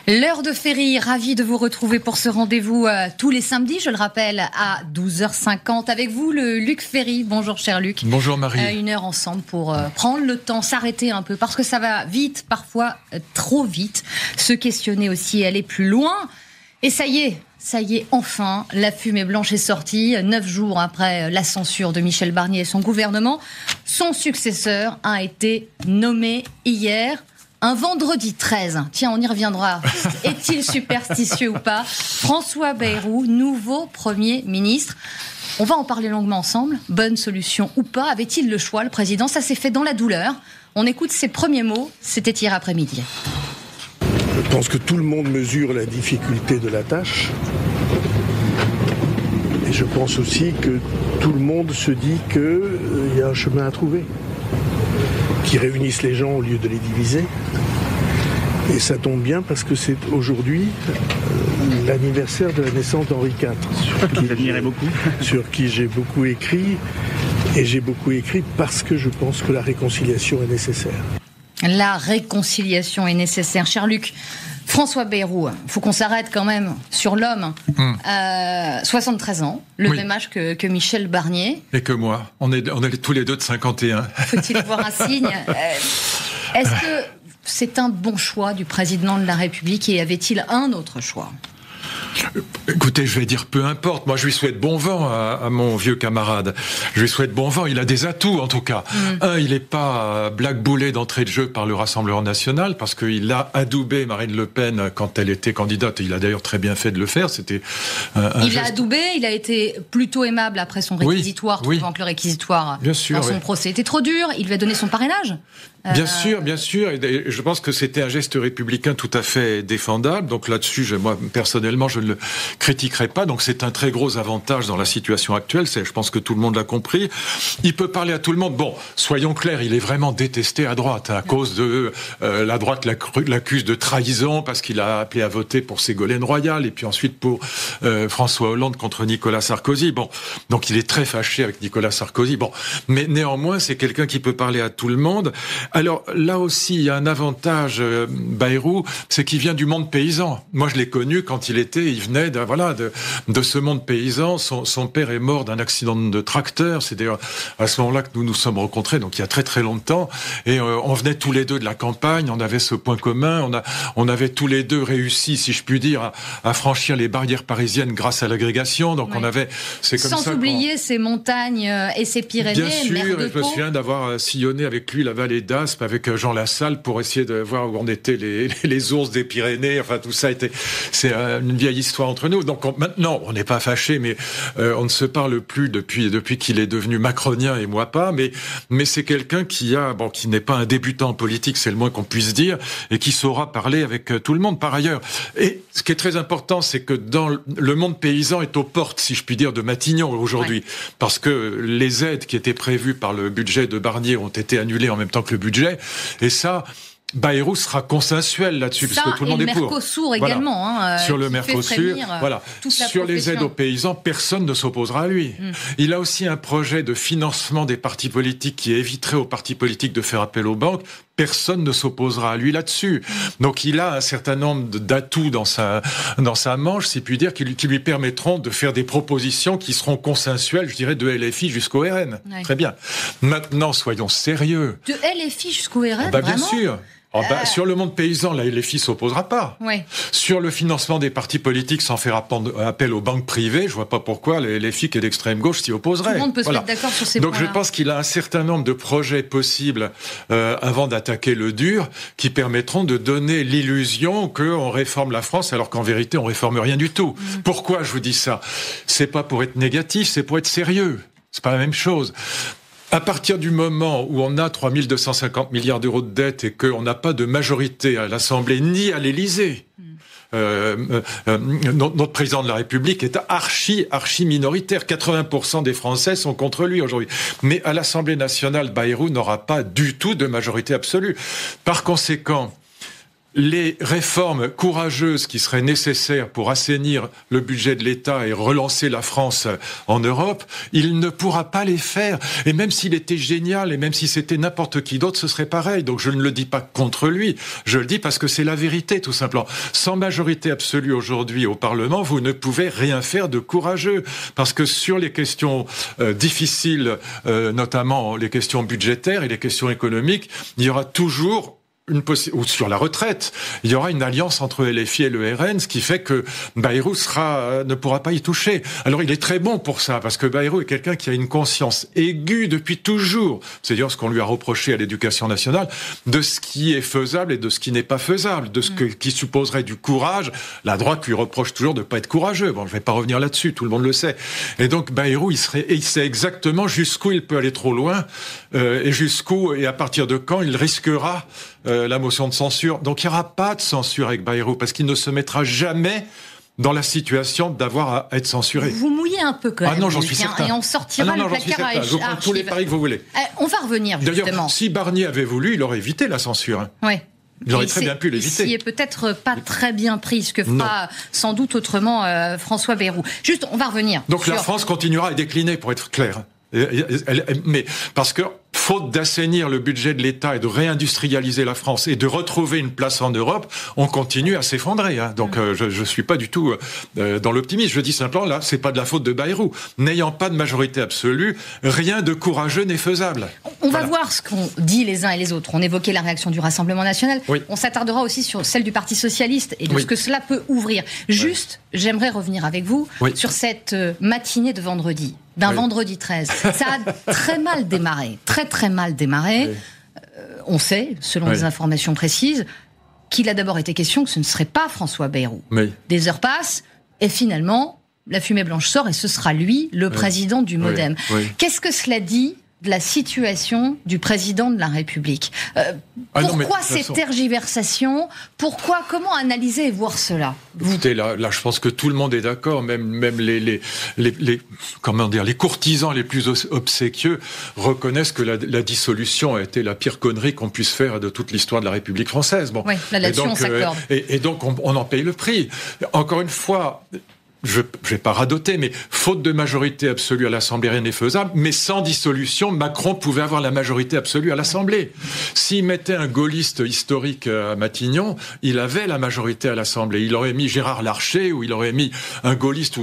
L'heure de Ferry, ravi de vous retrouver pour ce rendez-vous tous les samedis, je le rappelle, à 12h50. Avec vous, le Luc Ferry. Bonjour, cher Luc. Bonjour, Marie. Une heure ensemble pour prendre le temps, s'arrêter un peu, parce que ça va vite, parfois trop vite. Se questionner aussi, aller plus loin. Et ça y est, enfin, la fumée blanche est sortie. 9 jours après la censure de Michel Barnier et son gouvernement, son successeur a été nommé hier. Un vendredi 13, tiens, on y reviendra. Est-il superstitieux ou pas? François Bayrou, nouveau Premier ministre. On va en parler longuement ensemble. Bonne solution ou pas? Avait-il le choix, le président? Ça s'est fait dans la douleur. On écoute ses premiers mots. C'était hier après-midi. Je pense que tout le monde mesure la difficulté de la tâche. Et je pense aussi que tout le monde se dit qu'il y a un chemin à trouver, qui réunissent les gens au lieu de les diviser. Et ça tombe bien parce que c'est aujourd'hui l'anniversaire de la naissance d'Henri IV, sur qui j'ai beaucoup écrit. Et j'ai beaucoup écrit parce que je pense que la réconciliation est nécessaire. La réconciliation est nécessaire. Cher Luc, François Bayrou, il faut qu'on s'arrête quand même sur l'homme. 73 ans, le même âge que Michel Barnier. Et que moi. On est tous les deux de 51. Faut-il voir un signe? Est-ce que c'est un bon choix du président de la République et avait-il un autre choix? Écoutez, je vais dire peu importe. Moi, je lui souhaite bon vent à mon vieux camarade. Je lui souhaite bon vent. Il a des atouts, en tout cas. Il n'est pas blackboulé d'entrée de jeu par le Rassemblement national parce qu'il a adoubé Marine Le Pen quand elle était candidate. Et il a d'ailleurs très bien fait de le faire. C'était il l'a adoubé. Il a été plutôt aimable après son réquisitoire, trouvant que le réquisitoire dans son procès était trop dur. Il lui a donné son parrainage. Bien sûr. Et je pense que c'était un geste républicain tout à fait défendable. Donc là-dessus, moi, personnellement, je ne le critiquerai pas. Donc c'est un très gros avantage dans la situation actuelle. Je pense que tout le monde l'a compris. Il peut parler à tout le monde. Bon, soyons clairs, il est vraiment détesté à droite à cause de la droite l'accuse de trahison parce qu'il a appelé à voter pour Ségolène Royal et puis ensuite pour François Hollande contre Nicolas Sarkozy. Bon, donc il est très fâché avec Nicolas Sarkozy. Bon, mais néanmoins, c'est quelqu'un qui peut parler à tout le monde. Alors là aussi, il y a un avantage, Bayrou, c'est qu'il vient du monde paysan. Moi, je l'ai connu quand il venait de ce monde paysan. Son père est mort d'un accident de tracteur. C'est d'ailleurs à ce moment-là que nous nous sommes rencontrés, donc il y a très très longtemps. Et on venait tous les deux de la campagne. On avait ce point commun. On avait tous les deux réussi, si je puis dire, à franchir les barrières parisiennes grâce à l'agrégation. Donc on avait, c'est comme ça. Sans oublier ces montagnes et ces Pyrénées. Bien sûr, je me souviens d'avoir sillonné avec lui la vallée d'Aspe avec Jean Lassalle pour essayer de voir où en étaient les ours des Pyrénées. Enfin, tout ça c'est une vieille histoire entre nous. Donc maintenant, on n'est pas fâchés, mais on ne se parle plus depuis qu'il est devenu macronien et moi pas. Mais c'est quelqu'un qui n'est pas un débutant en politique, c'est le moins qu'on puisse dire, et qui saura parler avec tout le monde par ailleurs. Et ce qui est très important, c'est que dans le monde paysan est aux portes, si je puis dire, de Matignon aujourd'hui, parce que les aides qui étaient prévues par le budget de Barnier ont été annulées en même temps que le budget, et ça, Bayrou sera consensuel là-dessus, parce que tout le monde est pour. Mercosur également. Sur le Mercosur, sur les aides aux paysans, personne ne s'opposera à lui. Il a aussi un projet de financement des partis politiques qui éviterait aux partis politiques de faire appel aux banques. Personne ne s'opposera à lui là-dessus. Donc il a un certain nombre d'atouts dans sa manche, si puis dire, qui lui permettront de faire des propositions qui seront consensuelles, je dirais, de LFI jusqu'au RN. Ouais. Très bien. Maintenant, soyons sérieux. De LFI jusqu'au RN, bien sûr. Sur le monde paysan, la LFI s'opposera pas. Oui. Sur le financement des partis politiques sans faire appel aux banques privées, je vois pas pourquoi la LFI qui est d'extrême gauche s'y opposerait. Tout le monde peut se mettre d'accord sur ces points-là. Donc je pense qu'il a un certain nombre de projets possibles avant d'attaquer le dur qui permettront de donner l'illusion qu'on réforme la France alors qu'en vérité on réforme rien du tout. Pourquoi je vous dis ça? C'est pas pour être négatif, c'est pour être sérieux. C'est pas la même chose. À partir du moment où on a 3 250 milliards d'euros de dette et qu'on n'a pas de majorité à l'Assemblée ni à l'Élysée, notre président de la République est archi minoritaire. 80% des Français sont contre lui aujourd'hui. Mais à l'Assemblée nationale, Bayrou n'aura pas du tout de majorité absolue. Par conséquent, les réformes courageuses qui seraient nécessaires pour assainir le budget de l'État et relancer la France en Europe, il ne pourra pas les faire. Et même s'il était génial, et même si c'était n'importe qui d'autre, ce serait pareil. Donc je ne le dis pas contre lui, je le dis parce que c'est la vérité, tout simplement. Sans majorité absolue aujourd'hui au Parlement, vous ne pouvez rien faire de courageux. Parce que sur les questions difficiles, notamment les questions budgétaires et les questions économiques, il y aura toujours ou sur la retraite, il y aura une alliance entre LFI et le RN, ce qui fait que Bayrou ne pourra pas y toucher. Alors il est très bon pour ça, parce que Bayrou est quelqu'un qui a une conscience aiguë depuis toujours, c'est d'ailleurs ce qu'on lui a reproché à l'Éducation nationale, de ce qui est faisable et de ce qui n'est pas faisable, de ce qui supposerait du courage. La droite lui reproche toujours de ne pas être courageux. Bon, je ne vais pas revenir là-dessus, tout le monde le sait. Et donc Bayrou, il sait exactement jusqu'où il peut aller trop loin, et à partir de quand il risquera la motion de censure. Donc il n'y aura pas de censure avec Bayrou, parce qu'il ne se mettra jamais dans la situation d'avoir à être censuré. Vous mouillez un peu quand même. Ah non, j'en suis certain. Et on sortira le placard à je vous prends tous les paris que vous voulez. On va revenir, justement. D'ailleurs, si Barnier avait voulu, il aurait évité la censure. Oui. Il aurait très bien pu l'éviter. Qui est peut-être pas très bien pris, ce que fera sans doute autrement François Bayrou. Juste, on va revenir. Donc la France continuera à décliner, pour être clair. Mais parce que faute d'assainir le budget de l'État et de réindustrialiser la France et de retrouver une place en Europe, on continue à s'effondrer. Donc je suis pas du tout dans l'optimisme. Je dis simplement, là, c'est pas de la faute de Bayrou. N'ayant pas de majorité absolue, rien de courageux n'est faisable. On va voir ce qu'ont dit les uns et les autres. On évoquait la réaction du Rassemblement national. Oui. On s'attardera aussi sur celle du Parti socialiste et de ce que cela peut ouvrir. Juste, j'aimerais revenir avec vous sur cette matinée de vendredi. Vendredi 13. Ça a très mal démarré, très mal démarré. Oui. On sait, selon des informations précises, qu'il a d'abord été question que ce ne serait pas François Bayrou. Oui. Des heures passent et finalement, la fumée blanche sort et ce sera lui, le président du MoDem. Oui. Qu'est-ce que cela dit de la situation du président de la République? Pourquoi cette tergiversation? Comment analyser et voir cela? Écoutez, là, je pense que tout le monde est d'accord, même les courtisans les plus obséquieux reconnaissent que la dissolution a été la pire connerie qu'on puisse faire de toute l'histoire de la République française. Bon. Oui, là-dessus on s'accorde. Et donc on en paye le prix. Encore une fois, je vais pas radoter, mais faute de majorité absolue à l'Assemblée, rien n'est faisable. Mais sans dissolution, Macron pouvait avoir la majorité absolue à l'Assemblée. S'il mettait un gaulliste historique à Matignon, il avait la majorité à l'Assemblée. Il aurait mis Gérard Larcher ou il aurait mis un gaulliste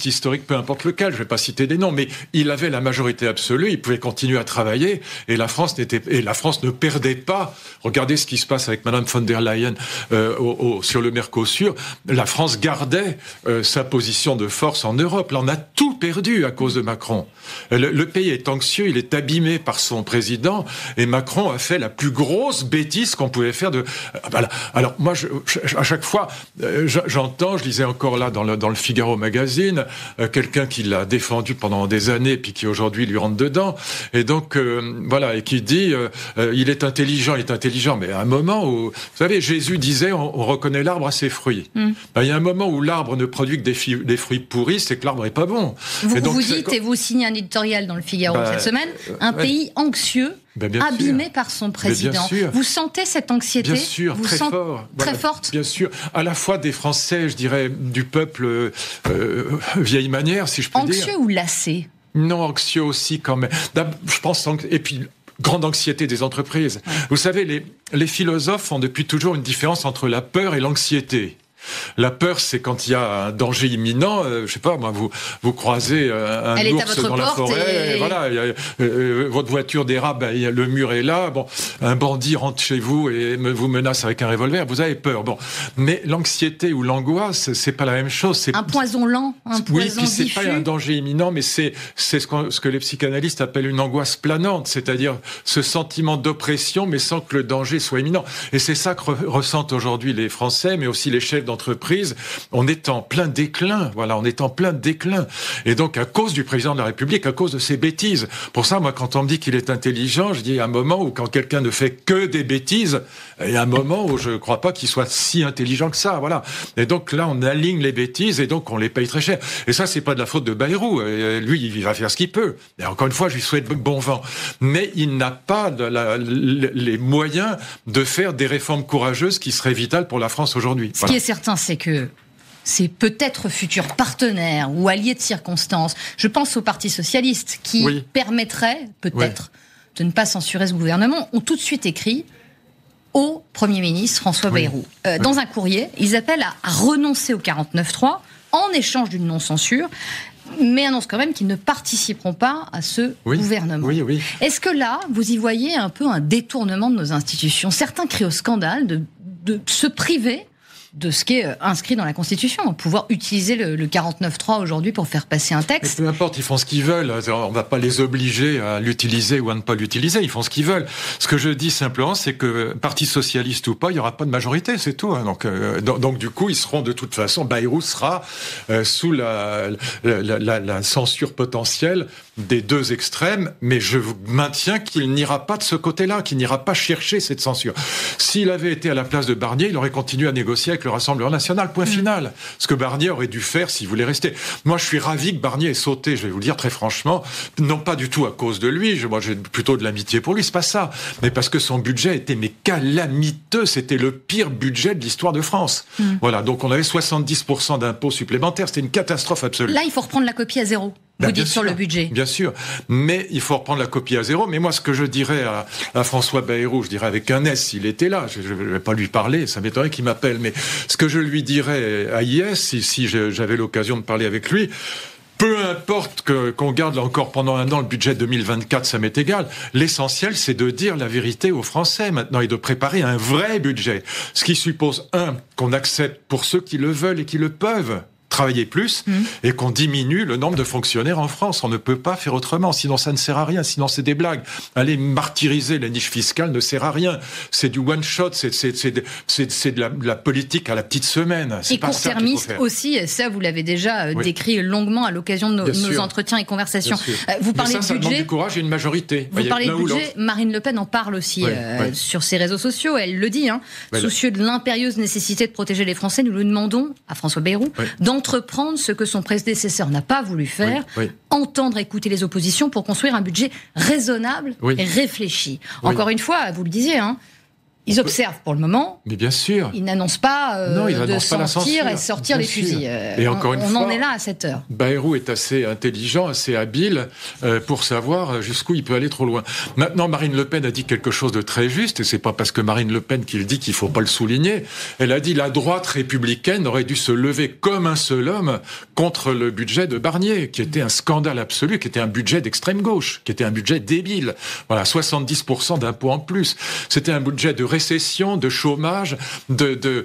historique, peu importe lequel. Je vais pas citer des noms, mais il avait la majorité absolue. Il pouvait continuer à travailler et la France ne perdait pas. Regardez ce qui se passe avec Madame von der Leyen sur le Mercosur. La France gardait sa position de force en Europe. Là, on a tout perdu à cause de Macron. Le pays est anxieux, il est abîmé par son président, et Macron a fait la plus grosse bêtise qu'on pouvait faire de... Alors, moi, à chaque fois, j'entends, je lisais encore là dans le Figaro magazine, quelqu'un qui l'a défendu pendant des années, puis qui aujourd'hui lui rentre dedans, et donc, et qui dit, il est intelligent, mais à un moment où, vous savez, Jésus disait, on reconnaît l'arbre à ses fruits. Il y a un moment où l'arbre ne produit que des fruits pourris, c'est que l'arbre n'est pas bon. Vous dites, et vous signez un éditorial dans le Figaro cette semaine, un pays anxieux, abîmé par son président. Vous sentez cette anxiété? Bien sûr, très forte. Bien sûr, à la fois des Français, je dirais, du peuple vieille manière, si je puis dire. Anxieux ou lassé? Non, anxieux aussi quand même. Je pense, et puis grande anxiété des entreprises. Vous savez, les philosophes font depuis toujours une différence entre la peur et l'anxiété. La peur, c'est quand il y a un danger imminent. Je sais pas, moi, vous croisez un ours dans la forêt, et voilà, votre voiture dérape, le mur est là. Bon, un bandit rentre chez vous et vous menace avec un revolver. Vous avez peur. Bon, mais l'anxiété ou l'angoisse, c'est pas la même chose. C'est un poison lent, un poison diffus. C'est pas un danger imminent, mais c'est ce que les psychanalystes appellent une angoisse planante, c'est-à-dire ce sentiment d'oppression, mais sans que le danger soit imminent. Et c'est ça que ressentent aujourd'hui les Français, mais aussi les chefs d'entreprise, on est en plein déclin. Voilà, on est en plein déclin. Et donc, à cause du président de la République, à cause de ses bêtises. Pour ça, moi, quand on me dit qu'il est intelligent, je dis, il y a un moment où quand quelqu'un ne fait que des bêtises, il y a un moment où je ne crois pas qu'il soit si intelligent que ça. Voilà. Et donc là, on aligne les bêtises et donc on les paye très cher. Et ça, c'est pas de la faute de Bayrou. Lui, il va faire ce qu'il peut. Et encore une fois, je lui souhaite bon vent. Mais il n'a pas les moyens de faire des réformes courageuses qui seraient vitales pour la France aujourd'hui. Ce qui est certain, c'est que ses peut-être futurs partenaires ou alliés de circonstance, je pense au Parti socialiste, qui permettrait peut-être de ne pas censurer ce gouvernement, ont tout de suite écrit au Premier ministre François Bayrou. Dans un courrier, ils appellent à renoncer au 49.3 en échange d'une non-censure, mais annoncent quand même qu'ils ne participeront pas à ce gouvernement. Oui. Est-ce que là, vous y voyez un peu un détournement de nos institutions ? Certains crient au scandale de se priver de ce qui est inscrit dans la Constitution, pouvoir utiliser le 49.3 aujourd'hui pour faire passer un texte. Mais peu importe, ils font ce qu'ils veulent. On ne va pas les obliger à l'utiliser ou à ne pas l'utiliser. Ils font ce qu'ils veulent. Ce que je dis simplement, c'est que Parti socialiste ou pas, il n'y aura pas de majorité, c'est tout. Donc du coup, ils seront de toute façon, Bayrou sera sous la censure potentielle des deux extrêmes, mais je maintiens qu'il n'ira pas de ce côté-là, qu'il n'ira pas chercher cette censure. S'il avait été à la place de Barnier, il aurait continué à négocier avec le Rassemblement national, point final. Ce que Barnier aurait dû faire s'il voulait rester. Moi, je suis ravi que Barnier ait sauté, je vais vous le dire très franchement, non pas du tout à cause de lui, moi j'ai plutôt de l'amitié pour lui, c'est pas ça, mais parce que son budget était calamiteux, c'était le pire budget de l'histoire de France. Voilà, donc on avait 70% d'impôts supplémentaires, c'était une catastrophe absolue. Là, il faut reprendre la copie à zéro. Vous dites sur le budget. Bien sûr, mais il faut reprendre la copie à zéro. Mais moi, ce que je dirais à François Bayrou, je dirais avec un S, s'il était là, je ne vais pas lui parler, ça m'étonnerait qu'il m'appelle, mais ce que je lui dirais à IS, si j'avais l'occasion de parler avec lui, peu importe qu'on garde là encore pendant un an le budget 2024, ça m'est égal. L'essentiel, c'est de dire la vérité aux Français maintenant et de préparer un vrai budget. Ce qui suppose, qu'on accepte pour ceux qui le veulent et qui le peuvent, travailler plus et qu'on diminue le nombre de fonctionnaires en France. On ne peut pas faire autrement, sinon ça ne sert à rien, sinon c'est des blagues. Aller martyriser les niches fiscales ne sert à rien. C'est du one-shot, c'est de la politique à la petite semaine. Et court-termiste aussi, ça vous l'avez déjà décrit longuement à l'occasion de nos entretiens et conversations. Vous parlez de budget. Ça demande du courage et une majorité. Vous parlez de budget, Marine Le Pen en parle aussi sur ses réseaux sociaux, elle le dit. Soucieux de l'impérieuse nécessité de protéger les Français, nous lui demandons, à François Bayrou, d'entreprendre ce que son prédécesseur n'a pas voulu faire, entendre, écouter les oppositions pour construire un budget raisonnable et réfléchi. Encore une fois, vous le disiez, ils observent pour le moment. Mais bien sûr. Ils n'annoncent pas de sortir et sortir les fusils. Et encore une fois, en est là à cette heure. Bayrou est assez intelligent, assez habile pour savoir jusqu'où il peut aller trop loin. Maintenant, Marine Le Pen a dit quelque chose de très juste, et c'est pas parce que Marine Le Pen qu'il dit qu'il faut pas le souligner. Elle a dit la droite républicaine aurait dû se lever comme un seul homme contre le budget de Barnier, qui était un scandale absolu, qui était un budget d'extrême gauche, qui était un budget débile. Voilà, 70% d'impôts en plus. C'était un budget de récession, de chômage, de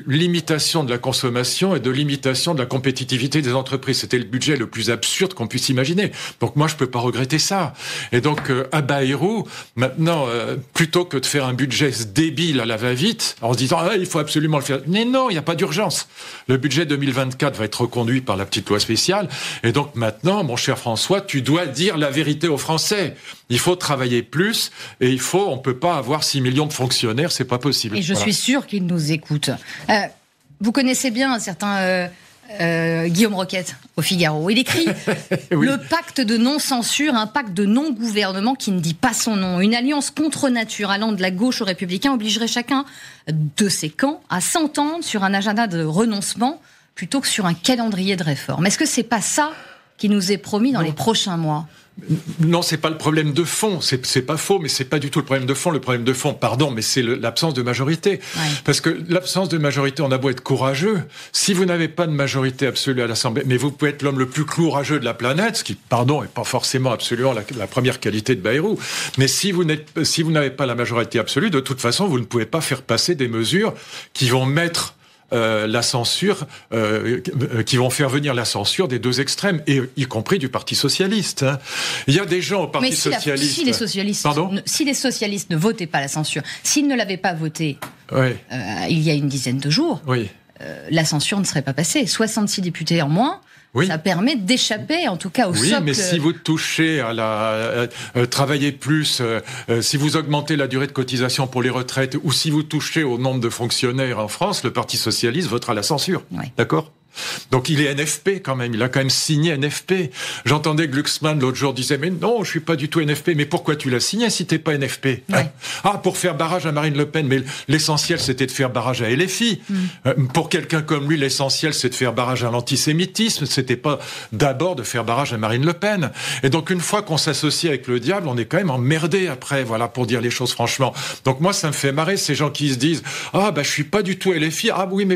limitation de la consommation et de limitation de la compétitivité des entreprises. C'était le budget le plus absurde qu'on puisse imaginer. Donc moi, je peux pas regretter ça. Et donc, à Bayrou, maintenant, plutôt que de faire un budget débile à la va-vite, en se disant « il faut absolument le faire », mais non, il n'y a pas d'urgence. Le budget 2024 va être reconduit par la petite loi spéciale. Et donc maintenant, mon cher François, tu dois dire la vérité aux Français. Il faut travailler plus et on peut pas avoir 6 millions de fonctionnaires, c'est pas possible. Et je suis sûre qu'ils nous écoutent. Vous connaissez bien un certain Guillaume Roquette au Figaro. Il écrit le pacte de non-censure, un pacte de non-gouvernement qui ne dit pas son nom. Une alliance contre nature allant de la gauche aux républicains obligerait chacun de ces camps à s'entendre sur un agenda de renoncement plutôt que sur un calendrier de réforme. Est-ce que c'est pas ça qui nous est promis dans les prochains mois ? Non, c'est pas le problème de fond. C'est pas faux, mais c'est pas du tout le problème de fond. Le problème de fond, mais c'est l'absence de majorité. Parce que l'absence de majorité, on a beau être courageux. Si vous n'avez pas de majorité absolue à l'Assemblée, mais vous pouvez être l'homme le plus courageux de la planète, ce qui, est pas forcément absolument la première qualité de Bayrou. Mais si vous n'avez pas la majorité absolue, de toute façon, vous ne pouvez pas faire passer des mesures qui vont mettre la censure, qui vont faire venir la censure des deux extrêmes, et y compris du Parti socialiste. Il y a des gens au Parti socialiste... Si les socialistes ne votaient pas la censure, s'ils ne l'avaient pas voté il y a une dizaine de jours, la censure ne serait pas passée. 66 députés en moins. Oui. Ça permet d'échapper, en tout cas, au socle. Oui, mais si vous touchez à travailler plus, si vous augmentez la durée de cotisation pour les retraites, ou si vous touchez au nombre de fonctionnaires en France, le Parti socialiste votera la censure. Oui. D'accord ? Donc il est NFP quand même, il a quand même signé NFP. J'entendais Glucksmann l'autre jour disait mais non, je suis pas du tout NFP. Mais pourquoi tu l'as signé si t'es pas NFP hein? Ah, pour faire barrage à Marine Le Pen, mais l'essentiel c'était de faire barrage à LFI. Pour quelqu'un comme lui, l'essentiel c'est de faire barrage à l'antisémitisme, c'était pas d'abord de faire barrage à Marine Le Pen. Et donc une fois qu'on s'associe avec le diable, on est quand même emmerdé après, voilà, pour dire les choses franchement. Donc moi ça me fait marrer ces gens qui se disent ah bah je suis pas du tout LFI, ah oui mais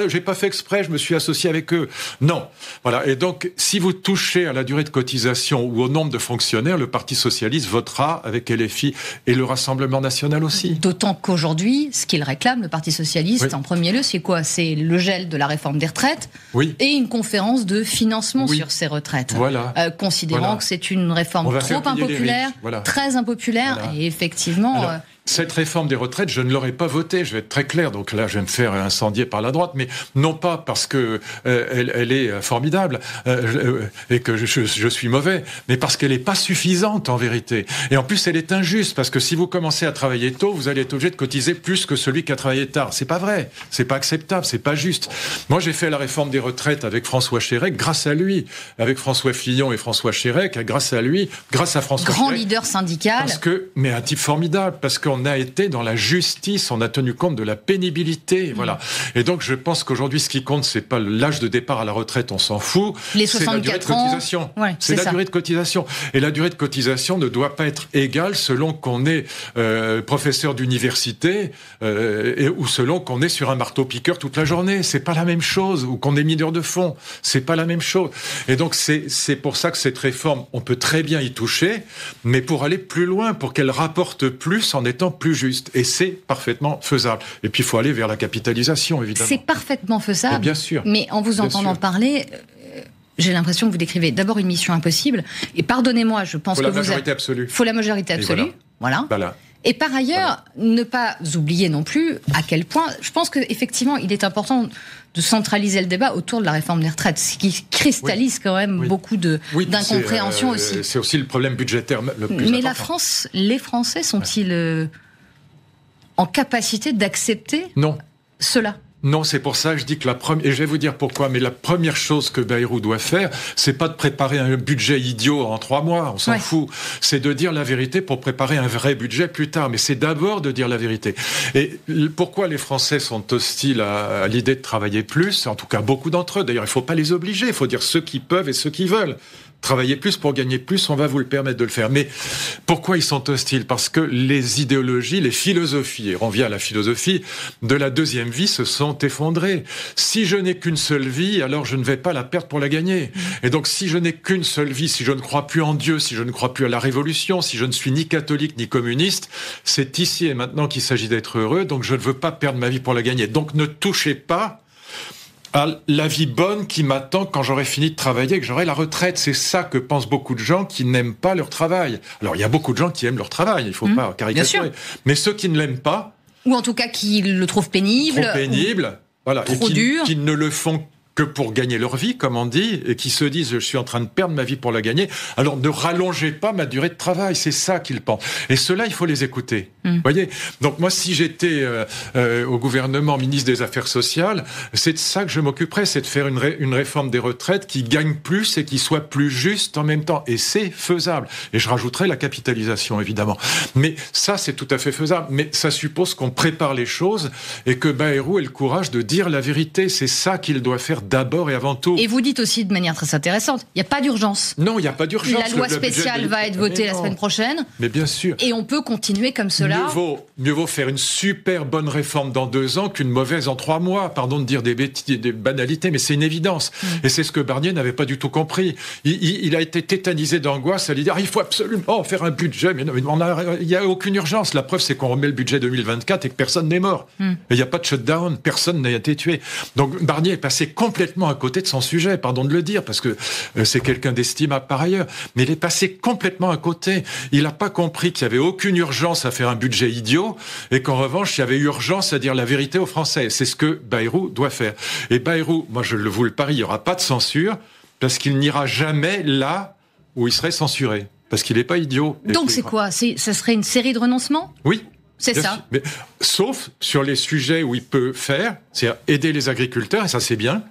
j'ai pas fait exprès, je me suis associé avec eux. Non. Voilà. Et donc, si vous touchez à la durée de cotisation ou au nombre de fonctionnaires, le Parti socialiste votera avec LFI et le Rassemblement national aussi. D'autant qu'aujourd'hui, ce qu'il réclame, le Parti socialiste, en premier lieu, c'est quoi ? C'est le gel de la réforme des retraites et une conférence de financement sur ces retraites. Voilà. Considérant que c'est une réforme trop impopulaire, très impopulaire, et effectivement... Alors, cette réforme des retraites, je ne l'aurais pas votée, je vais être très clair, donc là je vais me faire incendier par la droite, mais non pas parce que elle est formidable et que je suis mauvais, mais parce qu'elle n'est pas suffisante en vérité. Et en plus elle est injuste, parce que si vous commencez à travailler tôt, vous allez être obligé de cotiser plus que celui qui a travaillé tard. C'est pas vrai, c'est pas acceptable, c'est pas juste. Moi j'ai fait la réforme des retraites avec François Chérec, grâce à lui, avec François Fillon et François Chérec, grâce à lui, grâce à François Chérec. Grand Chérec, leader syndical. Mais un type formidable, parce qu'on a été dans la justice, on a tenu compte de la pénibilité, voilà. Et donc je pense qu'aujourd'hui ce qui compte c'est pas l'âge de départ à la retraite, on s'en fout, les c'est la durée de cotisation. C'est la durée de cotisation. Et la durée de cotisation ne doit pas être égale selon qu'on est professeur d'université ou selon qu'on est sur un marteau-piqueur toute la journée. C'est pas la même chose, ou qu'on est mineur de fonds. C'est pas la même chose. Et donc c'est pour ça que cette réforme, on peut très bien y toucher, mais pour aller plus loin, pour qu'elle rapporte plus en étant plus juste. Et c'est parfaitement faisable. Et puis, il faut aller vers la capitalisation, évidemment. C'est parfaitement faisable. Et bien sûr. Mais en vous entendant parler, j'ai l'impression que vous décrivez d'abord une mission impossible. Et pardonnez-moi, je pense que vous... Faut la majorité absolue. Voilà. Et par ailleurs, ne pas oublier non plus à quel point... Je pense qu'effectivement, il est important de centraliser le débat autour de la réforme des retraites, ce qui cristallise quand même beaucoup d'incompréhension aussi. C'est aussi le problème budgétaire le plus important. Mais les Français sont-ils en capacité d'accepter cela ? Non, c'est pour ça que je dis que et je vais vous dire pourquoi, mais la première chose que Bayrou doit faire, c'est pas de préparer un budget idiot en 3 mois, on s'en fout. C'est de dire la vérité pour préparer un vrai budget plus tard. Mais c'est d'abord de dire la vérité. Et pourquoi les Français sont hostiles à l'idée de travailler plus? En tout cas, beaucoup d'entre eux. D'ailleurs, il faut pas les obliger. Il faut dire ceux qui peuvent et ceux qui veulent. Travailler plus pour gagner plus, on va vous le permettre de le faire. Mais pourquoi ils sont hostiles ? Parce que les idéologies, les philosophies, et on vient à la philosophie, de la deuxième vie se sont effondrées. Si je n'ai qu'une seule vie, alors je ne vais pas la perdre pour la gagner. Et donc si je n'ai qu'une seule vie, si je ne crois plus en Dieu, si je ne crois plus à la Révolution, si je ne suis ni catholique ni communiste, c'est ici et maintenant qu'il s'agit d'être heureux, donc je ne veux pas perdre ma vie pour la gagner. Donc ne touchez pas à la vie bonne qui m'attend quand j'aurai fini de travailler et que j'aurai la retraite. C'est ça que pensent beaucoup de gens qui n'aiment pas leur travail. Alors, il y a beaucoup de gens qui aiment leur travail, il ne faut pas caricaturer. Mais ceux qui ne l'aiment pas... Ou en tout cas qui le trouvent pénible. Trop pénible, voilà. Trop dur. Qui ne le font que pour gagner leur vie, comme on dit, et qui se disent « je suis en train de perdre ma vie pour la gagner », alors ne rallongez pas ma durée de travail, c'est ça qu'ils pensent. Et ceux-là, il faut les écouter. Voyez. Donc moi, si j'étais au gouvernement ministre des Affaires sociales, c'est de ça que je m'occuperais, c'est de faire une réforme des retraites qui gagne plus et qui soit plus juste en même temps. Et c'est faisable. Et je rajouterais la capitalisation, évidemment. Mais ça, c'est tout à fait faisable. Mais ça suppose qu'on prépare les choses et que Bayrou ait le courage de dire la vérité. C'est ça qu'il doit faire d'abord et avant tout. Et vous dites aussi de manière très intéressante, il n'y a pas d'urgence. Non, il n'y a pas d'urgence. La loi spéciale va être votée la semaine prochaine. Mais bien sûr. Et on peut continuer comme cela. Mieux vaut faire une super bonne réforme dans 2 ans qu'une mauvaise en 3 mois. Pardon de dire des banalités, mais c'est une évidence. Et c'est ce que Barnier n'avait pas du tout compris. Il a été tétanisé d'angoisse à l'idée il faut absolument faire un budget. Mais non, il n'y a aucune urgence. La preuve, c'est qu'on remet le budget 2024 et que personne n'est mort. Et il n'y a pas de shutdown. Personne n'a été tué. Donc Barnier est passé complètement complètement à côté de son sujet, pardon de le dire, parce que c'est quelqu'un d'estimable par ailleurs, mais il est passé complètement à côté. Il n'a pas compris qu'il n'y avait aucune urgence à faire un budget idiot, et qu'en revanche, il y avait urgence à dire la vérité aux Français. C'est ce que Bayrou doit faire. Et Bayrou, moi je vous le parie, il n'y aura pas de censure, parce qu'il n'ira jamais là où il serait censuré. Parce qu'il n'est pas idiot. Donc c'est quoi ? Ça serait une série de renoncements ? Oui. C'est bien ça. sûr. Mais, sauf sur les sujets où il peut faire, c'est-à-dire aider les agriculteurs, et ça c'est bien,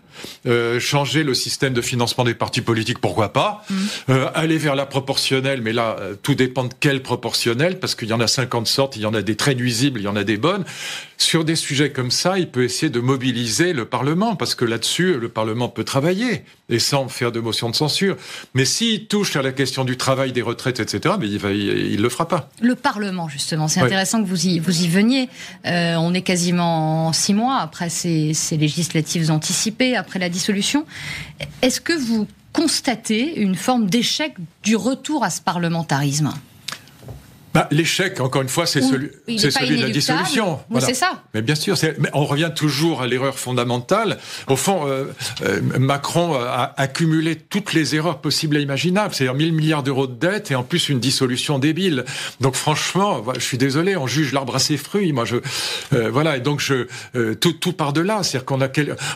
changer le système de financement des partis politiques, pourquoi pas, aller vers la proportionnelle, mais là, tout dépend de quelle proportionnelle, parce qu'il y en a 50 sortes, il y en a des très nuisibles, il y en a des bonnes. Sur des sujets comme ça, il peut essayer de mobiliser le Parlement, parce que là-dessus, le Parlement peut travailler, et sans faire de motion de censure. Mais s'il touche à la question du travail, des retraites, etc., mais il le fera pas. Le Parlement, justement, c'est intéressant que vous y veniez. On est quasiment 6 mois après ces législatives anticipées, après la dissolution. Est-ce que vous constatez une forme d'échec du retour à ce parlementarisme ? L'échec, encore une fois, c'est celui de la dissolution. Voilà. C'est ça. Mais bien sûr, mais on revient toujours à l'erreur fondamentale. Au fond, Macron a accumulé toutes les erreurs possibles et imaginables. C'est-à-dire 1 000 milliards d'euros de dette et en plus une dissolution débile. Donc franchement, je suis désolé, on juge l'arbre à ses fruits. Moi, voilà. Et donc tout part de là. C'est-à-dire qu'on a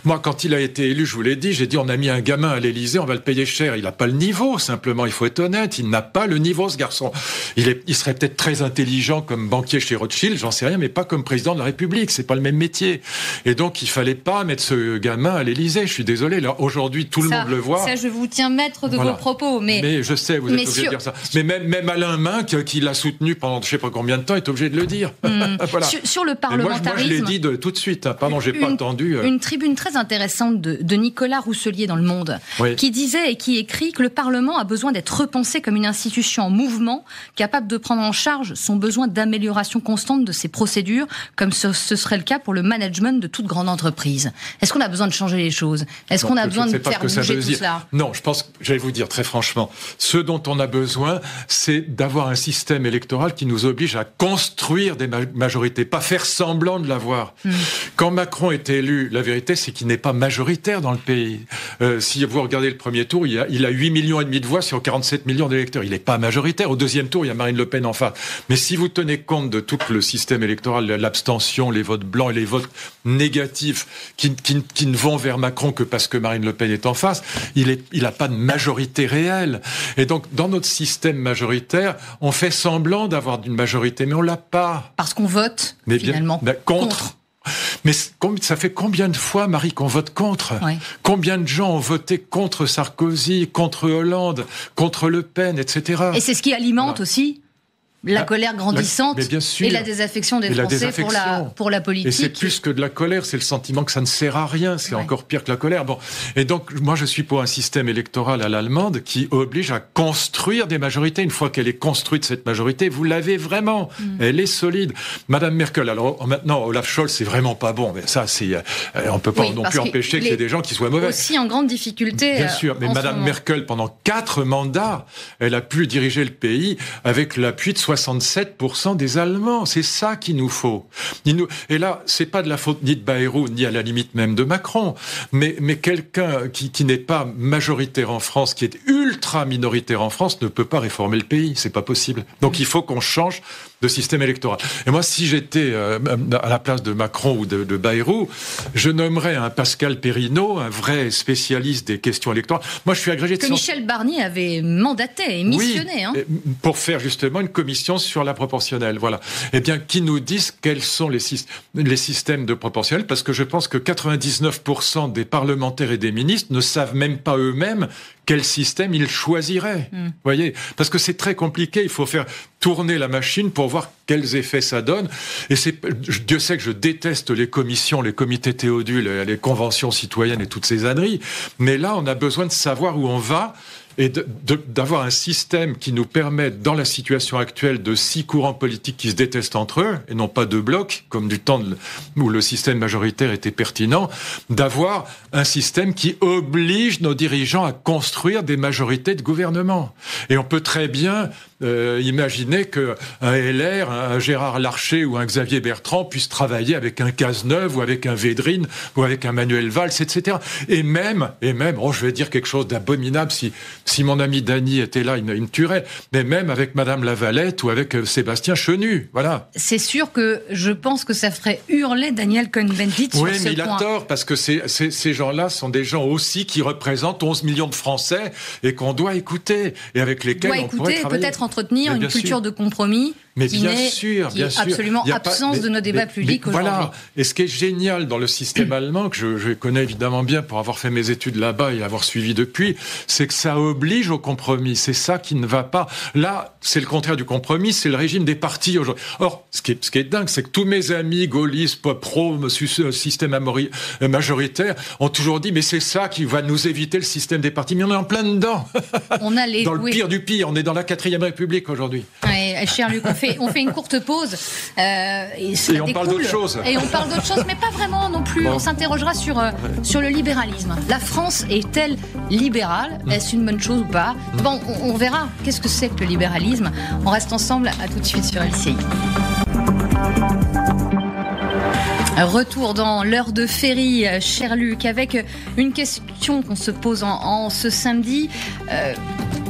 moi, quand il a été élu, je vous l'ai dit, j'ai dit on a mis un gamin à l'Élysée, on va le payer cher. Il n'a pas le niveau. Simplement, il faut être honnête. Il n'a pas le niveau, ce garçon. Il serait peut-être très intelligent comme banquier chez Rothschild, j'en sais rien, mais pas comme président de la République, c'est pas le même métier. Et donc il fallait pas mettre ce gamin à l'Élysée, je suis désolé, là, aujourd'hui tout le monde le voit. Ça, je vous tiens maître de vos propos, mais je sais, vous êtes obligé de dire ça. Mais même Alain Minc, qui l'a soutenu pendant je sais pas combien de temps, est obligé de le dire. Voilà. Sur le parlementarisme... Moi, je l'ai dit tout de suite, pardon, j'ai pas attendu. Une tribune très intéressante de Nicolas Rousselier dans Le Monde, qui disait et qui écrit que le Parlement a besoin d'être repensé comme une institution en mouvement, capable de prendre en charge son besoin d'amélioration constante de ses procédures, comme ce serait le cas pour le management de toute grande entreprise. Est-ce qu'on a besoin de changer les choses ? Est-ce qu'on a besoin de faire bouger tout cela ? Non, je pense, j'allais vous dire très franchement, ce dont on a besoin, c'est d'avoir un système électoral qui nous oblige à construire des majorités, pas faire semblant de l'avoir. Quand Macron est élu, la vérité, c'est qu'il n'est pas majoritaire dans le pays. Si vous regardez le premier tour, il a 8,5 millions de voix sur 47 millions d'électeurs. Il n'est pas majoritaire. Au deuxième tour, il y a Marine Le Pen en face. Mais si vous tenez compte de tout le système électoral, l'abstention, les votes blancs et les votes négatifs qui ne vont vers Macron que parce que Marine Le Pen est en face, il n'a pas de majorité réelle. Et donc, dans notre système majoritaire, on fait semblant d'avoir une majorité, mais on l'a pas. Parce qu'on vote, finalement, contre. Mais ça fait combien de fois, Marie, qu'on vote contre ? Combien de gens ont voté contre Sarkozy, contre Hollande, contre Le Pen, etc. Et c'est ce qui alimente aussi la colère grandissante et la désaffection des Français pour la politique. Et c'est plus que de la colère, c'est le sentiment que ça ne sert à rien, c'est encore pire que la colère. Bon. Et donc, moi, je suis pour un système électoral à l'allemande qui oblige à construire des majorités. Une fois qu'elle est construite, cette majorité, vous l'avez vraiment. Elle est solide. Madame Merkel, alors maintenant, Olaf Scholz, c'est vraiment pas bon. Mais ça, on peut pas non plus empêcher qu'il y ait des gens qui soient mauvais. Aussi en grande difficulté. Bien sûr, mais Madame Merkel, pendant 4 mandats, elle a pu diriger le pays avec l'appui de 67% des Allemands. C'est ça qu'il nous faut. Et là, c'est pas de la faute ni de Bayrou, ni à la limite même de Macron, mais quelqu'un qui n'est pas majoritaire en France, qui est ultra minoritaire en France, ne peut pas réformer le pays. C'est pas possible. Donc il faut qu'on change de système électoral. Et moi, si j'étais à la place de Macron ou de Bayrou, je nommerais un Pascal Perrineau, un vrai spécialiste des questions électorales. Moi, je suis agrégé de sciences... Michel Barnier avait mandaté et missionné. Pour faire justement une commission sur la proportionnelle. Voilà. Eh bien, qui nous disent quels sont les systèmes de proportionnelle, parce que je pense que 99% des parlementaires et des ministres ne savent même pas eux-mêmes quel système ils choisiraient. Voyez, parce que c'est très compliqué, il faut faire tourner la machine pour voir quels effets ça donne. Et Dieu sait que je déteste les commissions, les comités Théodule, les conventions citoyennes et toutes ces âneries, mais là, on a besoin de savoir où on va et d'avoir un système qui nous permette, dans la situation actuelle de 6 courants politiques qui se détestent entre eux, et non pas 2 blocs, comme du temps où le système majoritaire était pertinent, d'avoir un système qui oblige nos dirigeants à construire des majorités de gouvernement. Et on peut très bien imaginer qu'un LR, un Gérard Larcher ou un Xavier Bertrand puissent travailler avec un Cazeneuve ou avec un Védrine ou avec un Manuel Valls, etc. Et même, je vais dire quelque chose d'abominable, si mon ami Dany était là, il me tuerait, mais même avec Madame Lavalette ou avec Sébastien Chenu, voilà. C'est sûr que je pense que ça ferait hurler Daniel Cohn-Bendit sur ce point. Oui, mais il a tort, parce que ces gens-là sont des gens aussi qui représentent 11 millions de Français et qu'on doit écouter, et avec lesquels on pourrait travailler. Peut-être entretenir une culture de compromis qui est absolument absence de nos débats publics aujourd'hui. Voilà. Et ce qui est génial dans le système allemand, que je connais évidemment bien pour avoir fait mes études là-bas et avoir suivi depuis, c'est que ça oblige au compromis. C'est ça qui ne va pas. Là, c'est le contraire du compromis, c'est le régime des partis aujourd'hui. Or, ce qui est dingue, c'est que tous mes amis gaullistes, pro, système majoritaire, ont toujours dit, mais c'est ça qui va nous éviter le système des partis. Mais on est en plein dedans. On a dans le pire du pire. On est dans la 4e République aujourd'hui. Ouais, cher Luc, on fait une courte pause. Et on parle d'autre chose. Et on parle d'autre chose, mais pas vraiment non plus. Bon. On s'interrogera sur le libéralisme. La France est-elle libérale ? Est-ce une bonne chose ou pas ? Bon, on verra. Qu'est-ce que c'est que le libéralisme ? On reste ensemble. À tout de suite sur LCI. Retour dans l'heure de Ferry, cher Luc, avec une question qu'on se pose en ce samedi,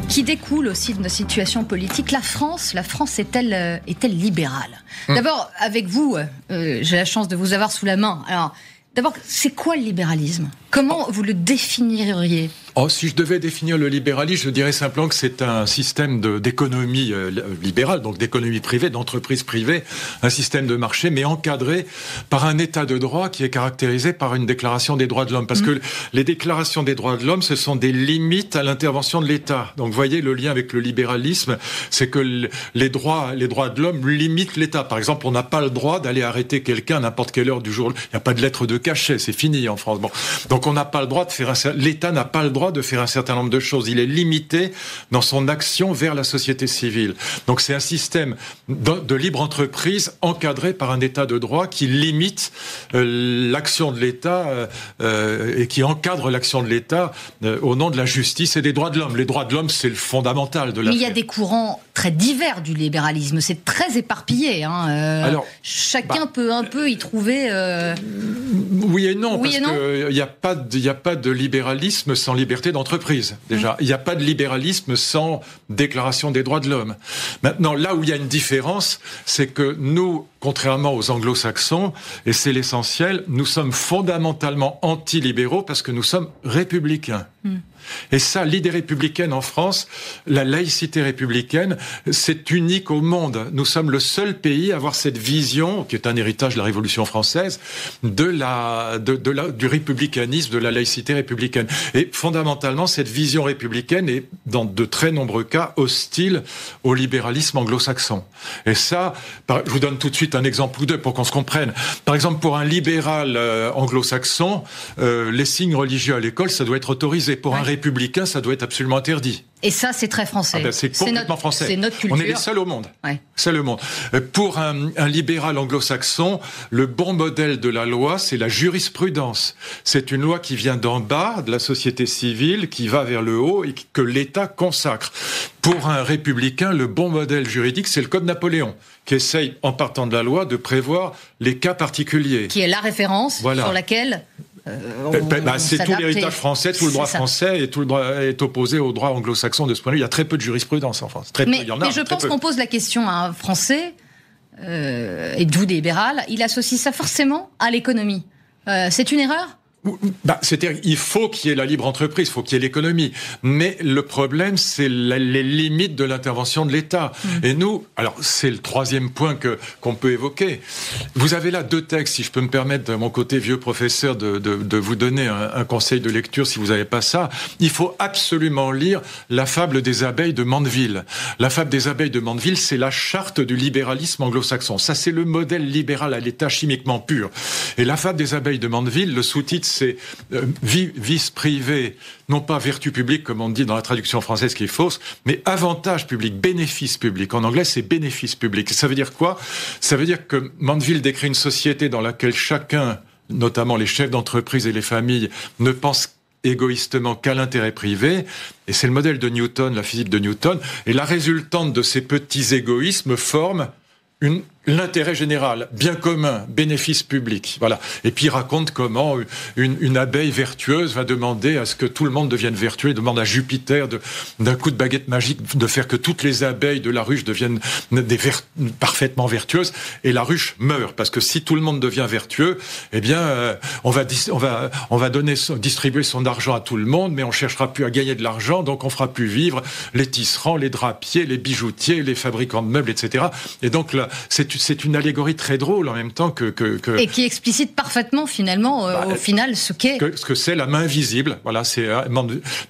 qui découle aussi de notre situation politique. La France est-elle libérale ? D'abord, avec vous, j'ai la chance de vous avoir sous la main. Alors, d'abord, c'est quoi le libéralisme ? Comment vous le définiriez ? Si je devais définir le libéralisme, je dirais simplement que c'est un système d'économie libérale, donc d'économie privée, d'entreprise privée, un système de marché, mais encadré par un état de droit qui est caractérisé par une déclaration des droits de l'homme. Parce que les déclarations des droits de l'homme, ce sont des limites à l'intervention de l'État. Donc, vous voyez, le lien avec le libéralisme, c'est que les droits de l'homme limitent l'État. Par exemple, on n'a pas le droit d'aller arrêter quelqu'un à n'importe quelle heure du jour. Il n'y a pas de lettre de cachet, c'est fini en France. Bon. Donc, on n'a pas le droit de faire l'État n'a pas le droit de faire un certain nombre de choses. Il est limité dans son action vers la société civile. Donc c'est un système de libre entreprise encadré par un état de droit qui limite l'action de l'État et qui encadre l'action de l'État au nom de la justice et des droits de l'homme. Les droits de l'homme, c'est le fondamental de l'affaire. Mais il y a des courants très divers du libéralisme. C'est très éparpillé. Alors, chacun peut un peu y trouver... Oui et non, parce qu'il n'y a pas de libéralisme sans liberté d'entreprise, déjà. Il n'y a pas de libéralisme sans déclaration des droits de l'homme. Maintenant, là où il y a une différence, c'est que nous, contrairement aux anglo-saxons, et c'est l'essentiel, nous sommes fondamentalement anti-libéraux parce que nous sommes républicains. Et ça, l'idée républicaine en France, la laïcité républicaine, c'est unique au monde. Nous sommes le seul pays à avoir cette vision, qui est un héritage de la Révolution française, du républicanisme, de la laïcité républicaine. Et fondamentalement, cette vision républicaine est, dans de très nombreux cas, hostile au libéralisme anglo-saxon. Et ça, je vous donne tout de suite un exemple ou deux pour qu'on se comprenne. Par exemple, pour un libéral anglo-saxon, les signes religieux à l'école, ça doit être autorisé. Pour un républicain, ça doit être absolument interdit. Et ça, c'est très français. C'est complètement français. C'est notre culture. On est les seuls au monde. Seul au monde. Pour un libéral anglo-saxon, le bon modèle de la loi, c'est la jurisprudence. C'est une loi qui vient d'en bas, de la société civile, qui va vers le haut et que l'État consacre. Pour un républicain, le bon modèle juridique, c'est le Code Napoléon, qui essaye, en partant de la loi, de prévoir les cas particuliers. Qui est la référence sur laquelle... c'est tout l'héritage français, tout le droit français et tout le droit est opposé au droit anglo-saxon de ce point de vue. Il y a très peu de jurisprudence en France. Mais je pense qu'on pose la question à un Français, et d'où des libérales, il associe ça forcément à l'économie. C'est une erreur ? C'est-à-dire il faut qu'il y ait la libre entreprise, il faut qu'il y ait l'économie. Mais le problème, c'est les limites de l'intervention de l'État. Et nous, alors c'est le troisième point qu'on peut évoquer. Vous avez là 2 textes, si je peux me permettre, de mon côté vieux professeur, de vous donner un conseil de lecture si vous n'avez pas ça. Il faut absolument lire La fable des abeilles de Mandeville. La fable des abeilles de Mandeville, c'est la charte du libéralisme anglo-saxon. Ça, c'est le modèle libéral à l'État chimiquement pur. Et La fable des abeilles de Mandeville, le sous-titre, c'est vice privé, non pas vertu publique, comme on dit dans la traduction française qui est fausse, mais avantage public, bénéfice public. En anglais, c'est bénéfice public. Ça veut dire quoi? Ça veut dire que Mandeville décrit une société dans laquelle chacun, notamment les chefs d'entreprise et les familles, ne pensent égoïstement qu'à l'intérêt privé, et c'est le modèle de Newton, la physique de Newton, et la résultante de ces petits égoïsmes forme l'intérêt général, bien commun, bénéfice public. Voilà. Et puis il raconte comment une abeille vertueuse va demander à ce que tout le monde devienne vertueux. Il demande à Jupiter d'un coup de baguette magique de faire que toutes les abeilles de la ruche deviennent parfaitement vertueuses. Et la ruche meurt. Parce que si tout le monde devient vertueux, eh bien, on va distribuer son argent à tout le monde, mais on cherchera plus à gagner de l'argent, donc on fera plus vivre les tisserands, les drapiers, les bijoutiers, les fabricants de meubles, etc. Et donc là, c'est une allégorie très drôle en même temps que... Et qui explicite parfaitement finalement au final ce qu'est... Ce que c'est la main visible. Voilà, c'est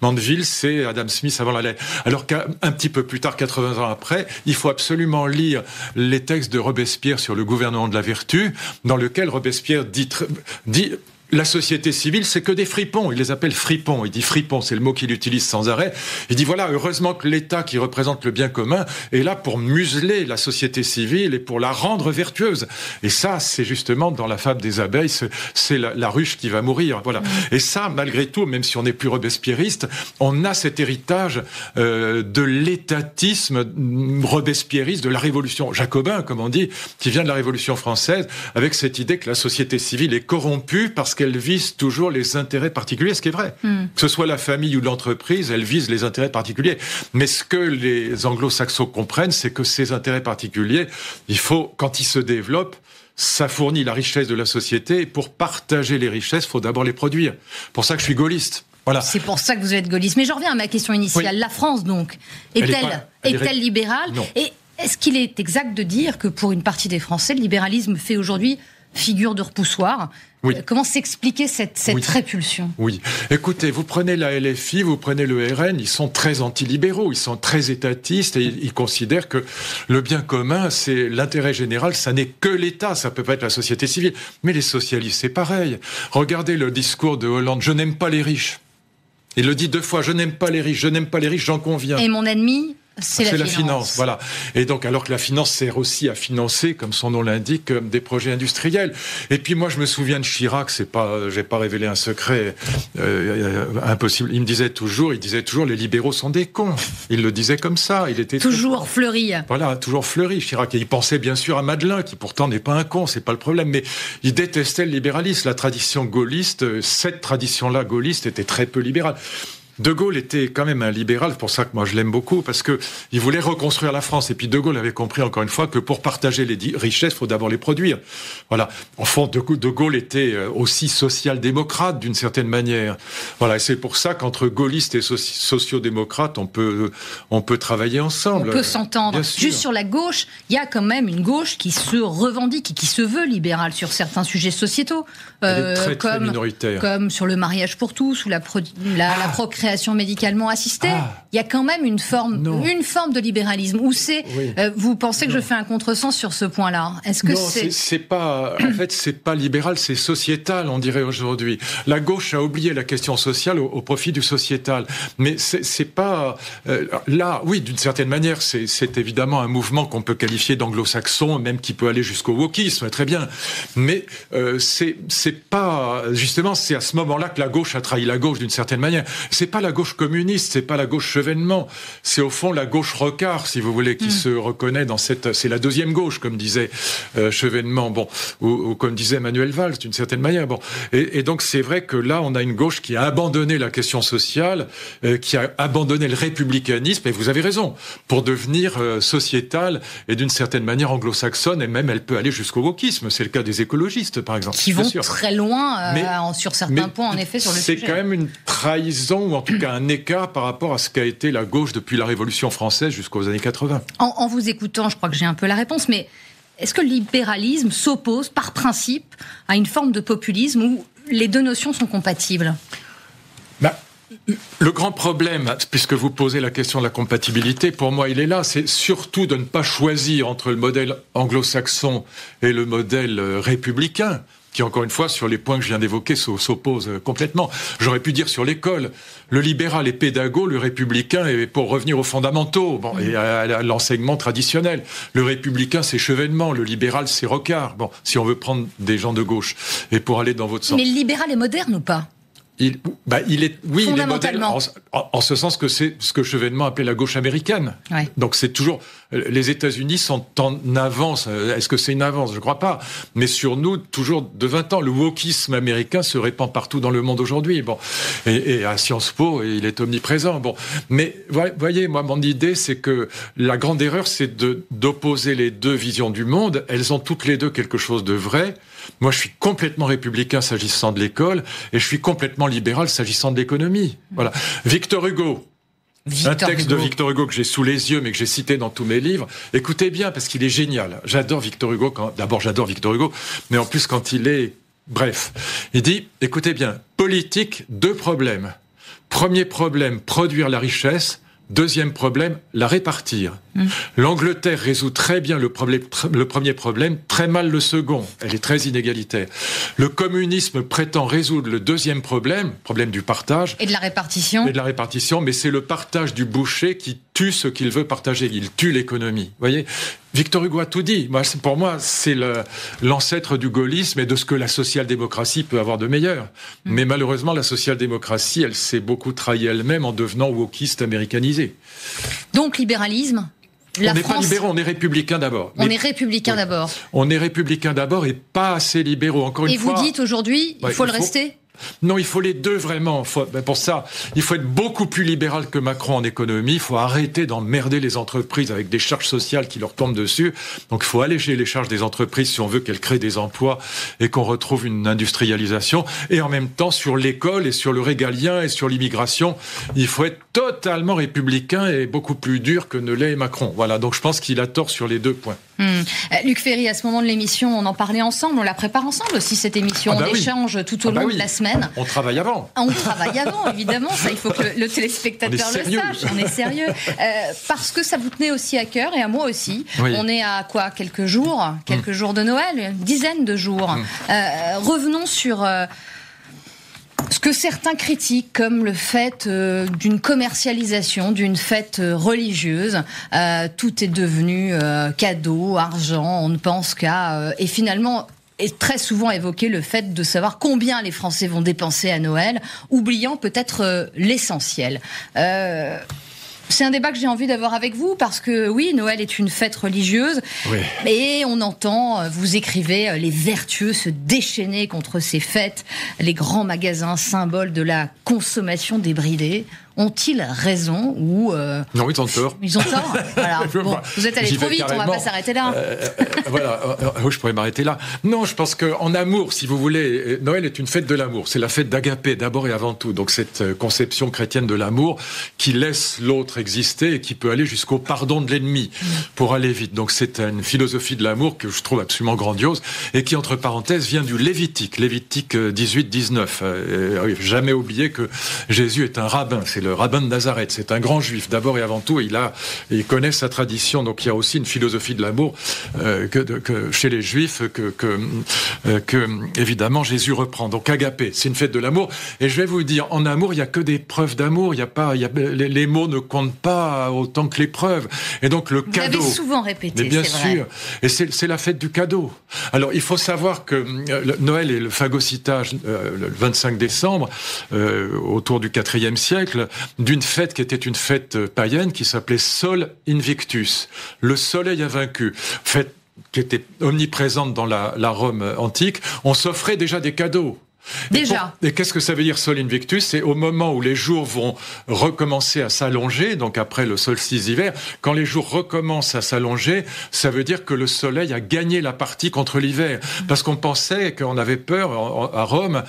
Mandeville, c'est Adam Smith avant la lettre. Alors qu'un petit peu plus tard, 80 ans après, il faut absolument lire les textes de Robespierre sur le gouvernement de la vertu, dans lequel Robespierre dit la société civile, c'est que des fripons. Il les appelle fripons. Il dit fripons, c'est le mot qu'il utilise sans arrêt. Il dit voilà, heureusement que l'État, qui représente le bien commun, est là pour museler la société civile et pour la rendre vertueuse. Et ça, c'est justement dans la fable des abeilles, c'est la ruche qui va mourir. Voilà. Et ça, malgré tout, même si on n'est plus robespierriste, on a cet héritage de l'étatisme robespierriste, de la révolution jacobin, comme on dit, qui vient de la Révolution française, avec cette idée que la société civile est corrompue parce qu'elle vise toujours les intérêts particuliers, ce qui est vrai. Que ce soit la famille ou l'entreprise, elle vise les intérêts particuliers. Mais ce que les anglo-saxons comprennent, c'est que ces intérêts particuliers, il faut, quand ils se développent, ça fournit la richesse de la société, et pour partager les richesses, il faut d'abord les produire. Pour ça que je suis gaulliste. Voilà. C'est pour ça que vous êtes gaulliste. Mais je reviens à ma question initiale. Oui. La France, donc, est-elle libérale? Non. Et est-ce qu'il est exact de dire que pour une partie des Français, le libéralisme fait aujourd'hui figure de repoussoir? Oui. Comment s'expliquer cette répulsion? Oui. Écoutez, vous prenez la LFI, vous prenez le RN, ils sont très antilibéraux, ils sont très étatistes et ils considèrent que le bien commun, c'est l'intérêt général, ça n'est que l'État, ça peut pas être la société civile. Mais les socialistes, c'est pareil. Regardez le discours de Hollande, je n'aime pas les riches. Il le dit 2 fois, je n'aime pas les riches, j'en conviens. Et mon ennemi, c'est la finance. Voilà. Et donc, alors que la finance sert aussi à financer, comme son nom l'indique, des projets industriels. Et puis moi, je me souviens de Chirac, j'ai pas révélé un secret impossible. Il disait toujours, les libéraux sont des cons. Il le disait comme ça. Il était toujours fleuri. Voilà, toujours fleuri, Chirac. Et il pensait bien sûr à Madelin, qui pourtant n'est pas un con, c'est pas le problème. Mais il détestait le libéralisme. La tradition gaulliste, cette tradition-là gaulliste était très peu libérale. De Gaulle était quand même un libéral, c'est pour ça que moi je l'aime beaucoup, parce que il voulait reconstruire la France. Et puis De Gaulle avait compris encore une fois que pour partager les richesses, il faut d'abord les produire. Voilà. En fond, De Gaulle était aussi social-démocrate d'une certaine manière. Voilà. Et c'est pour ça qu'entre gaullistes et sociaux-démocrates, on peut travailler ensemble. On peut s'entendre. Juste sur la gauche, il y a quand même une gauche qui se revendique et qui se veut libérale sur certains sujets sociétaux. Elle est très minoritaire. Comme sur le mariage pour tous ou la procréation médicalement assistée. Il y a quand même une forme de libéralisme. Ou vous pensez que je fais un contresens sur ce point-là? Est-ce que c'est pas, en fait, c'est pas libéral, c'est sociétal, on dirait aujourd'hui. La gauche a oublié la question sociale au profit du sociétal. Mais c'est pas, là, oui, d'une certaine manière, c'est évidemment un mouvement qu'on peut qualifier d'anglo-saxon, même qui peut aller jusqu'au wokisme, très bien. Mais, c'est pas, justement, c'est à ce moment-là que la gauche a trahi la gauche d'une certaine manière. C'est pas la gauche communiste, c'est pas la gauche Chevènement, c'est au fond la gauche Rocard, si vous voulez, qui se reconnaît dans c'est la deuxième gauche, comme disait Chevènement, bon, ou comme disait Manuel Valls, d'une certaine manière, bon. Et donc c'est vrai que là, on a une gauche qui a abandonné la question sociale, qui a abandonné le républicanisme, et vous avez raison, pour devenir sociétale et d'une certaine manière anglo-saxonne, et même elle peut aller jusqu'au wokisme. C'est le cas des écologistes, par exemple. Qui vont très loin sur certains points, en effet, sur le sujet. C'est quand même une trahison, ou en tout cas un écart par rapport à ce qu'a été la gauche depuis la Révolution française jusqu'aux années 80. En vous écoutant, je crois que j'ai un peu la réponse, mais est-ce que le libéralisme s'oppose par principe à une forme de populisme où les deux notions sont compatibles? Le grand problème, puisque vous posez la question de la compatibilité, pour moi, il est là. C'est surtout de ne pas choisir entre le modèle anglo-saxon et le modèle républicain, qui, encore une fois, sur les points que je viens d'évoquer, s'oppose complètement. J'aurais pu dire sur l'école, le libéral est pédago, le républicain est pour revenir aux fondamentaux, bon, et à l'enseignement traditionnel. Le républicain, c'est Chevènement, le libéral, c'est Rocard. Bon, si on veut prendre des gens de gauche, et pour aller dans votre sens. Mais le libéral est moderne ou pas ? Il est moderne en ce sens que c'est ce que Chevènement appelait la gauche américaine. Ouais. Donc c'est toujours, les États-Unis sont en avance. Est-ce que c'est une avance ? Je ne crois pas. Mais sur nous, toujours de 20 ans, le wokisme américain se répand partout dans le monde aujourd'hui. Bon, et à Sciences Po, il est omniprésent. Bon, mais voyez, moi, mon idée, c'est que la grande erreur, c'est d'opposer les deux visions du monde. Elles ont toutes les deux quelque chose de vrai. Moi, je suis complètement républicain s'agissant de l'école et je suis complètement libéral s'agissant de l'économie. Voilà. Victor Hugo. Un texte de Victor Hugo que j'ai sous les yeux, mais que j'ai cité dans tous mes livres. Écoutez bien, parce qu'il est génial. J'adore Victor Hugo. D'abord, j'adore Victor Hugo, mais en plus, quand il est... Bref. Il dit, écoutez bien, politique, 2 problèmes. Premier problème, produire la richesse. Deuxième problème, la répartir. L'Angleterre résout très bien le premier problème, très mal le second. Elle est très inégalitaire. Le communisme prétend résoudre le deuxième problème du partage. Et de la répartition. Mais c'est le partage du boucher qui tue ce qu'il veut partager. Il tue l'économie. Vous voyez ? Victor Hugo a tout dit. Pour moi, c'est l'ancêtre du gaullisme et de ce que la social-démocratie peut avoir de meilleur. Mais malheureusement, la social-démocratie, elle s'est beaucoup trahie elle-même en devenant wokiste américanisée. Donc, libéralisme ? On n'est pas libéraux, on est républicains d'abord. On est républicains d'abord. On est républicains d'abord et pas assez libéraux. Encore une fois. Et vous dites aujourd'hui, il faut le rester ? Non, il faut les deux vraiment. Pour ça, il faut être beaucoup plus libéral que Macron en économie. Il faut arrêter d'emmerder les entreprises avec des charges sociales qui leur tombent dessus. Donc il faut alléger les charges des entreprises si on veut qu'elles créent des emplois et qu'on retrouve une industrialisation. Et en même temps, sur l'école et sur le régalien et sur l'immigration, il faut être totalement républicain et beaucoup plus dur que ne l'est Macron. Voilà, donc je pense qu'il a tort sur les 2 points. Luc Ferry, à ce moment de l'émission, on en parlait ensemble, on la prépare ensemble aussi cette émission, on échange tout au long de la semaine. On travaille avant. On travaille avant, évidemment, ça il faut que le téléspectateur le sache, on est sérieux. Parce que ça vous tenait aussi à cœur et à moi aussi. Oui. On est à quoi ? Quelques jours de Noël, une dizaine de jours. Revenons sur... ce que certains critiquent comme le fait d'une commercialisation, d'une fête religieuse. Tout est devenu cadeau, argent, on ne pense qu'à... et finalement... est très souvent évoqué le fait de savoir combien les Français vont dépenser à Noël, oubliant peut-être l'essentiel. C'est un débat que j'ai envie d'avoir avec vous parce que oui, Noël est une fête religieuse, et on entend, vous écrivez, les vertueux se déchaîner contre ces fêtes, les grands magasins symboles de la consommation débridée. Ont-ils raison ou Non, ils ont tort. Ils ont tort. Voilà. Bon, vous êtes allé trop vite, on va pas s'arrêter là. Oui, je pourrais m'arrêter là. Non, je pense qu'en amour, si vous voulez, Noël est une fête de l'amour. C'est la fête d'Agapé, d'abord et avant tout. Donc cette conception chrétienne de l'amour qui laisse l'autre exister et qui peut aller jusqu'au pardon de l'ennemi pour aller vite. Donc c'est une philosophie de l'amour que je trouve absolument grandiose et qui, entre parenthèses, vient du Lévitique 18-19. Jamais oublier que Jésus est un rabbin. C'est le rabbin de Nazareth, c'est un grand juif d'abord et avant tout, il connaît sa tradition, donc il y a aussi une philosophie de l'amour que chez les juifs que évidemment Jésus reprend. Donc Agapé, c'est une fête de l'amour, et je vais vous dire, en amour il y a que des preuves d'amour, les mots ne comptent pas autant que les preuves, et donc le cadeau. Vous l'avez souvent répété, mais bien sûr, vrai. Et c'est la fête du cadeau. Alors il faut savoir que Noël et le phagocytage le 25 décembre autour du IVe siècle, d'une fête qui était une fête païenne qui s'appelait Sol Invictus. Le soleil a vaincu. Fête qui était omniprésente dans la Rome antique. On s'offrait déjà des cadeaux. Déjà. Et qu'est-ce que ça veut dire Sol Invictus ? C'est au moment où les jours vont recommencer à s'allonger, donc après le solstice d'hiver, quand les jours recommencent à s'allonger, ça veut dire que le soleil a gagné la partie contre l'hiver. Parce qu'on pensait, qu'on avait peur à Rome,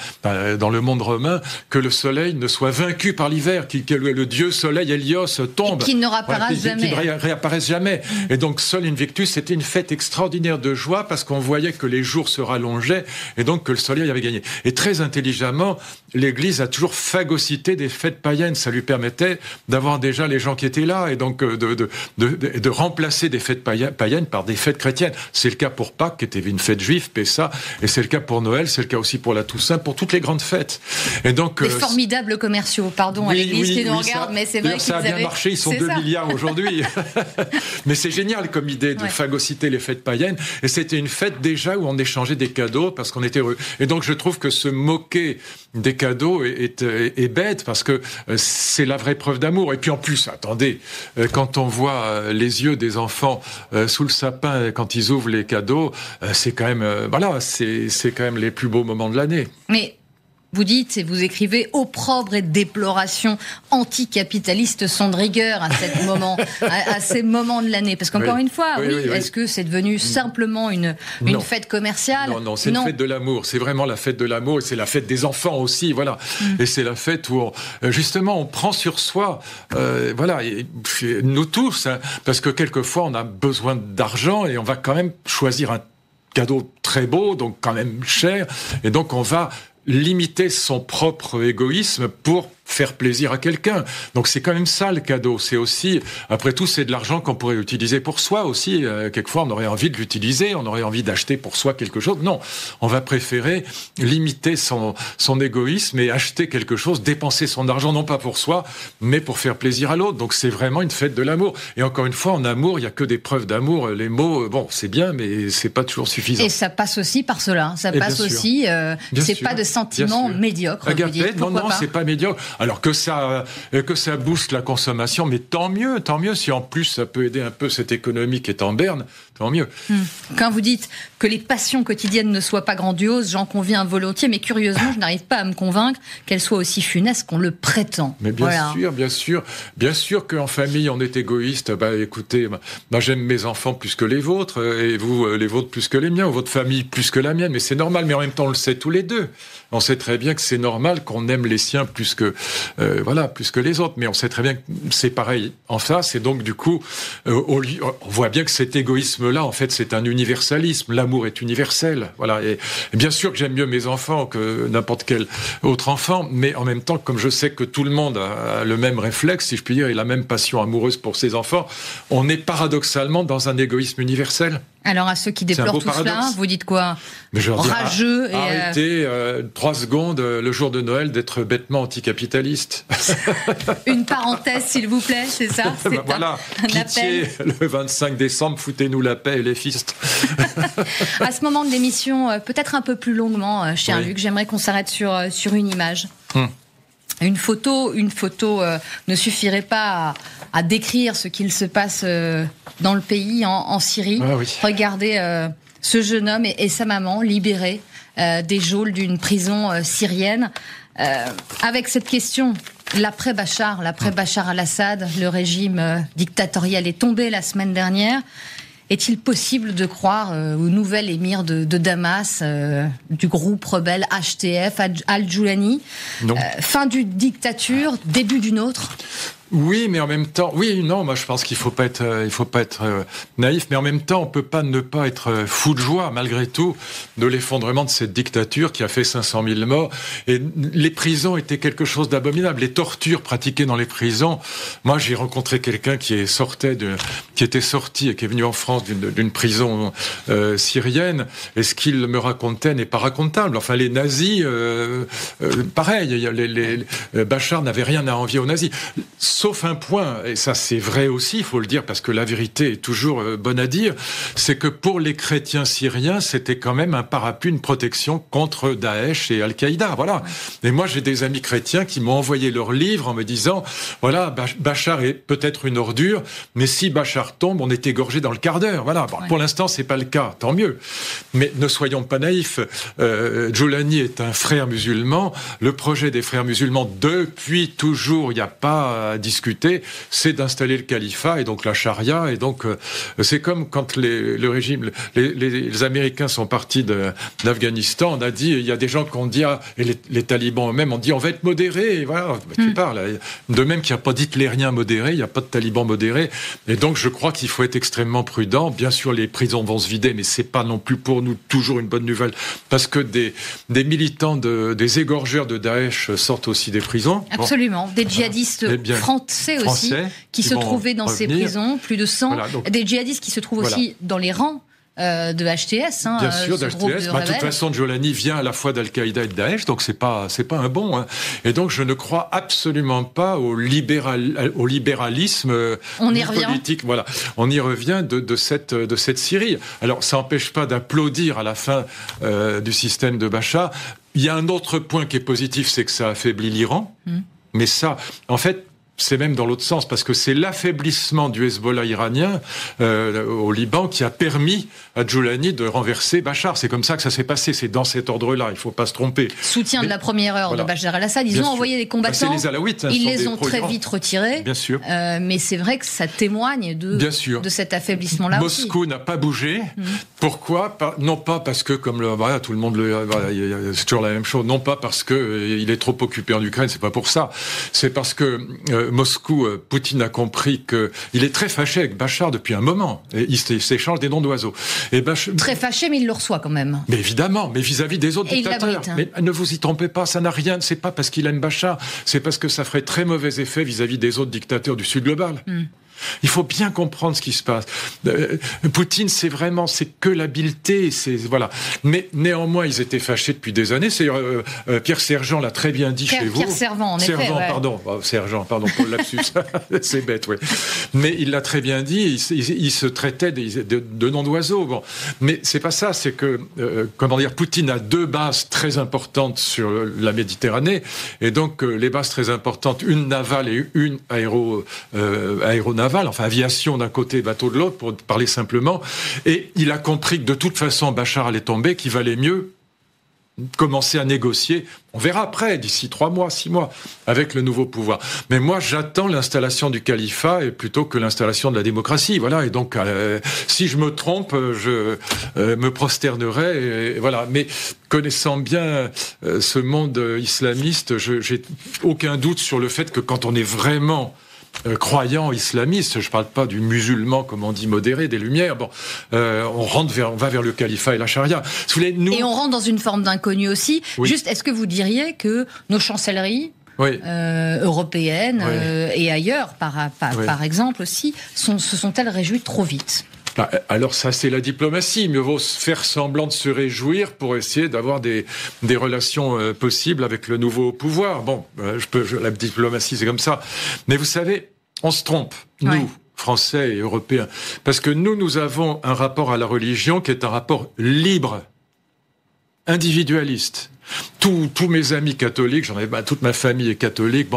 dans le monde romain, que le soleil ne soit vaincu par l'hiver, que le dieu soleil Hélios tombe. Et qu'il ne réapparaisse jamais. Qu'il ne réapparaisse jamais. Et donc Sol Invictus, c'était une fête extraordinaire de joie parce qu'on voyait que les jours se rallongeaient et donc que le soleil avait gagné. Et très intelligemment, l'Église a toujours phagocyté des fêtes païennes. Ça lui permettait d'avoir déjà les gens qui étaient là et donc de remplacer des fêtes païennes par des fêtes chrétiennes. C'est le cas pour Pâques, qui était une fête juive, Pessa, et c'est le cas pour Noël, c'est le cas aussi pour la Toussaint, pour toutes les grandes fêtes. Et donc, des formidables commerciaux, pardon, à l'Église qui nous regarde, mais c'est vrai qu'ils ça a bien marché, ils sont 2 milliards aujourd'hui. Mais c'est génial comme idée de phagocyter les fêtes païennes. Et c'était une fête déjà où on échangeait des cadeaux parce qu'on était heureux. Et donc je trouve que se moquer des cadeaux est bête parce que c'est la vraie preuve d'amour. Et puis en plus, attendez, quand on voit les yeux des enfants sous le sapin quand ils ouvrent les cadeaux, c'est quand même, c'est quand même les plus beaux moments de l'année. Mais vous dites et vous écrivez « Opprobre et déploration anticapitaliste sont de rigueur à ces moments de l'année ». Parce qu'encore une fois, est-ce que c'est devenu simplement une fête commerciale ? Non, c'est une fête de l'amour. C'est vraiment la fête de l'amour et c'est la fête des enfants aussi, voilà. Et c'est la fête où, justement, on prend sur soi, nous tous, hein, parce que quelquefois, on a besoin d'argent et on va quand même choisir un cadeau très beau, donc quand même cher, et donc on va limiter son propre égoïsme pour faire plaisir à quelqu'un. Donc c'est quand même ça le cadeau. C'est aussi, après tout, c'est de l'argent qu'on pourrait utiliser pour soi aussi. Quelquefois, on aurait envie de l'utiliser, on aurait envie d'acheter pour soi quelque chose. Non, on va préférer limiter son égoïsme et acheter quelque chose, dépenser son argent, non pas pour soi, mais pour faire plaisir à l'autre. Donc c'est vraiment une fête de l'amour. Et encore une fois, en amour, il n'y a que des preuves d'amour. Les mots, c'est bien, mais c'est pas toujours suffisant. Et ça passe aussi par cela. Ça passe aussi, c'est pas de sentiments médiocres. Agapète, non, c'est pas médiocre. Alors que ça booste la consommation, mais tant mieux, si en plus ça peut aider un peu cette économie qui est en berne, tant mieux. Quand vous dites que les passions quotidiennes ne soient pas grandioses, j'en conviens volontiers, mais curieusement, je n'arrive pas à me convaincre qu'elles soient aussi funestes qu'on le prétend. Mais bien sûr qu'en famille on est égoïste. Écoutez, moi j'aime mes enfants plus que les vôtres, et vous les vôtres plus que les miens, ou votre famille plus que la mienne, mais c'est normal. Mais en même temps, on le sait tous les deux. On sait très bien que c'est normal qu'on aime les siens plus que les autres. Mais on sait très bien que c'est pareil en face. Et donc, du coup, on voit bien que cet égoïsme-là, en fait, c'est un universalisme. L'amour est universel. Voilà. Et bien sûr que j'aime mieux mes enfants que n'importe quel autre enfant. Mais en même temps, comme je sais que tout le monde a le même réflexe, si je puis dire, et la même passion amoureuse pour ses enfants, on est paradoxalement dans un égoïsme universel. Alors à ceux qui déplorent tout cela, vous dites quoi ? Rageux et arrêtez 3 secondes le jour de Noël d'être bêtement anticapitaliste. Une parenthèse, s'il vous plaît, c'est ça ? C'est voilà, un pitié, appel. Le 25 décembre, foutez-nous la paix et les fistes. À ce moment de l'émission, peut-être un peu plus longuement, cher Luc, j'aimerais qu'on s'arrête sur une image. Une photo ne suffirait pas à décrire ce qu'il se passe dans le pays, en Syrie. Regardez ce jeune homme et sa maman libérés des geôles d'une prison syrienne. Avec cette question, l'après Bachar al-Assad, le régime dictatorial est tombé la semaine dernière. Est-il possible de croire au nouvel émir de Damas, du groupe rebelle HTF, Al-Joulani ? Fin d'une dictature, début d'une autre ? Oui, mais en même temps, moi je pense qu'il faut pas être naïf, mais en même temps, on peut pas ne pas être fou de joie, malgré tout, de l'effondrement de cette dictature qui a fait 500 000 morts. Et les prisons étaient quelque chose d'abominable. Les tortures pratiquées dans les prisons. Moi, j'ai rencontré quelqu'un qui était sorti et qui est venu en France d'une prison syrienne. Et ce qu'il me racontait n'est pas racontable. Enfin, les nazis, pareil. Bachar n'avait rien à envier aux nazis. Sauf un point, et ça c'est vrai aussi, il faut le dire, parce que la vérité est toujours bonne à dire, c'est que pour les chrétiens syriens, c'était quand même un parapluie, une protection contre Daesh et Al-Qaïda, voilà. Et moi j'ai des amis chrétiens qui m'ont envoyé leurs livres en me disant, voilà, Bachar est peut-être une ordure, mais si Bachar tombe, on est égorgé dans le quart d'heure, voilà. Bon, pour l'instant c'est pas le cas, tant mieux. Mais ne soyons pas naïfs, Joulani est un frère musulman, le projet des frères musulmans, depuis toujours, il n'y a pas à discuter discuter, c'est d'installer le califat et donc la charia. Et donc, c'est comme quand le régime, les Américains sont partis d'Afghanistan, on a dit, il y a des gens qui ont dit, et les talibans eux-mêmes ont dit, on va être modérés. Et voilà, tu parles. De même qu'il n'y a pas d'hitlérien modéré, il n'y a pas de talibans modérés. Et donc, je crois qu'il faut être extrêmement prudent. Bien sûr, les prisons vont se vider, mais c'est pas non plus pour nous toujours une bonne nouvelle, parce que des militants, des égorgeurs de Daesh sortent aussi des prisons. Absolument. Des djihadistes français aussi, qui se trouvaient dans ces prisons, plus de 100. Voilà, donc, des djihadistes qui se trouvent aussi dans les rangs de HTS. Bien sûr, d'HTS. De toute façon, Jolani vient à la fois d'Al-Qaïda et de Daesh, donc c'est pas un bon. Hein. Et donc, je ne crois absolument pas au libéralisme politique. Voilà, on y revient de cette Syrie. Alors, ça n'empêche pas d'applaudir à la fin du système de Bachar. Il y a un autre point qui est positif, c'est que ça affaiblit l'Iran. Mais ça, en fait, c'est même dans l'autre sens, parce que c'est l'affaiblissement du Hezbollah iranien au Liban qui a permis à Jolani de renverser Bachar. C'est comme ça que ça s'est passé, c'est dans cet ordre-là, il ne faut pas se tromper. Soutien de la première heure de Bachar el-Assad, ils ont envoyé des combattants, c'est les Alaouites, ils les ont très vite retirés. Bien sûr. Mais c'est vrai que ça témoigne de cet affaiblissement-là aussi. Moscou n'a pas bougé. Pourquoi ? Non pas parce que, comme tout le monde c'est toujours la même chose, non pas parce qu'il est trop occupé en Ukraine, c'est pas pour ça. C'est parce que Moscou, Poutine a compris qu'il est très fâché avec Bachar depuis un moment. Et il s'échange des noms d'oiseaux. Très fâché, mais il le reçoit quand même. Mais évidemment, mais vis-à-vis des autres dictateurs. Mais ne vous y trompez pas, ça n'a rien. C'est pas parce qu'il aime Bachar, c'est parce que ça ferait très mauvais effet vis-à-vis des autres dictateurs du Sud global. Il faut bien comprendre ce qui se passe. Poutine, c'est que l'habileté, voilà. Mais néanmoins, ils étaient fâchés depuis des années. Pierre Sergent l'a très bien dit chez vous. Pierre Servant, en effet. Sergent, pardon pour le lapsus. C'est bête, oui. Mais il l'a très bien dit. Il se traitait de noms d'oiseaux. Bon, mais c'est pas ça. C'est que, Poutine a 2 bases très importantes sur la Méditerranée, et donc les bases très importantes, une navale et une aéronavale. Enfin, aviation d'un côté, bateau de l'autre, pour parler simplement. Et il a compris que de toute façon, Bachar allait tomber, qu'il valait mieux commencer à négocier. On verra après, d'ici 3 mois, 6 mois, avec le nouveau pouvoir. Mais moi, j'attends l'installation du califat plutôt que l'installation de la démocratie. Voilà. Et donc, si je me trompe, je me prosternerai. Et voilà. Mais connaissant bien ce monde islamiste, j'ai aucun doute sur le fait que quand on est vraiment croyant islamiste, je ne parle pas du musulman, comme on dit, modéré, des Lumières, on va vers le califat et la charia. Et on rentre dans une forme d'inconnu aussi. Oui. Juste, est-ce que vous diriez que nos chancelleries européennes et ailleurs, par exemple aussi, se sont-elles réjouies trop vite ? Alors ça, c'est la diplomatie. Mieux vaut faire semblant de se réjouir pour essayer d'avoir des relations possibles avec le nouveau pouvoir. Bon, la diplomatie, c'est comme ça. Mais vous savez, on se trompe, nous, Français et Européens, parce que nous avons un rapport à la religion qui est un rapport libre, individualiste. Tous mes amis catholiques, toute ma famille est catholique,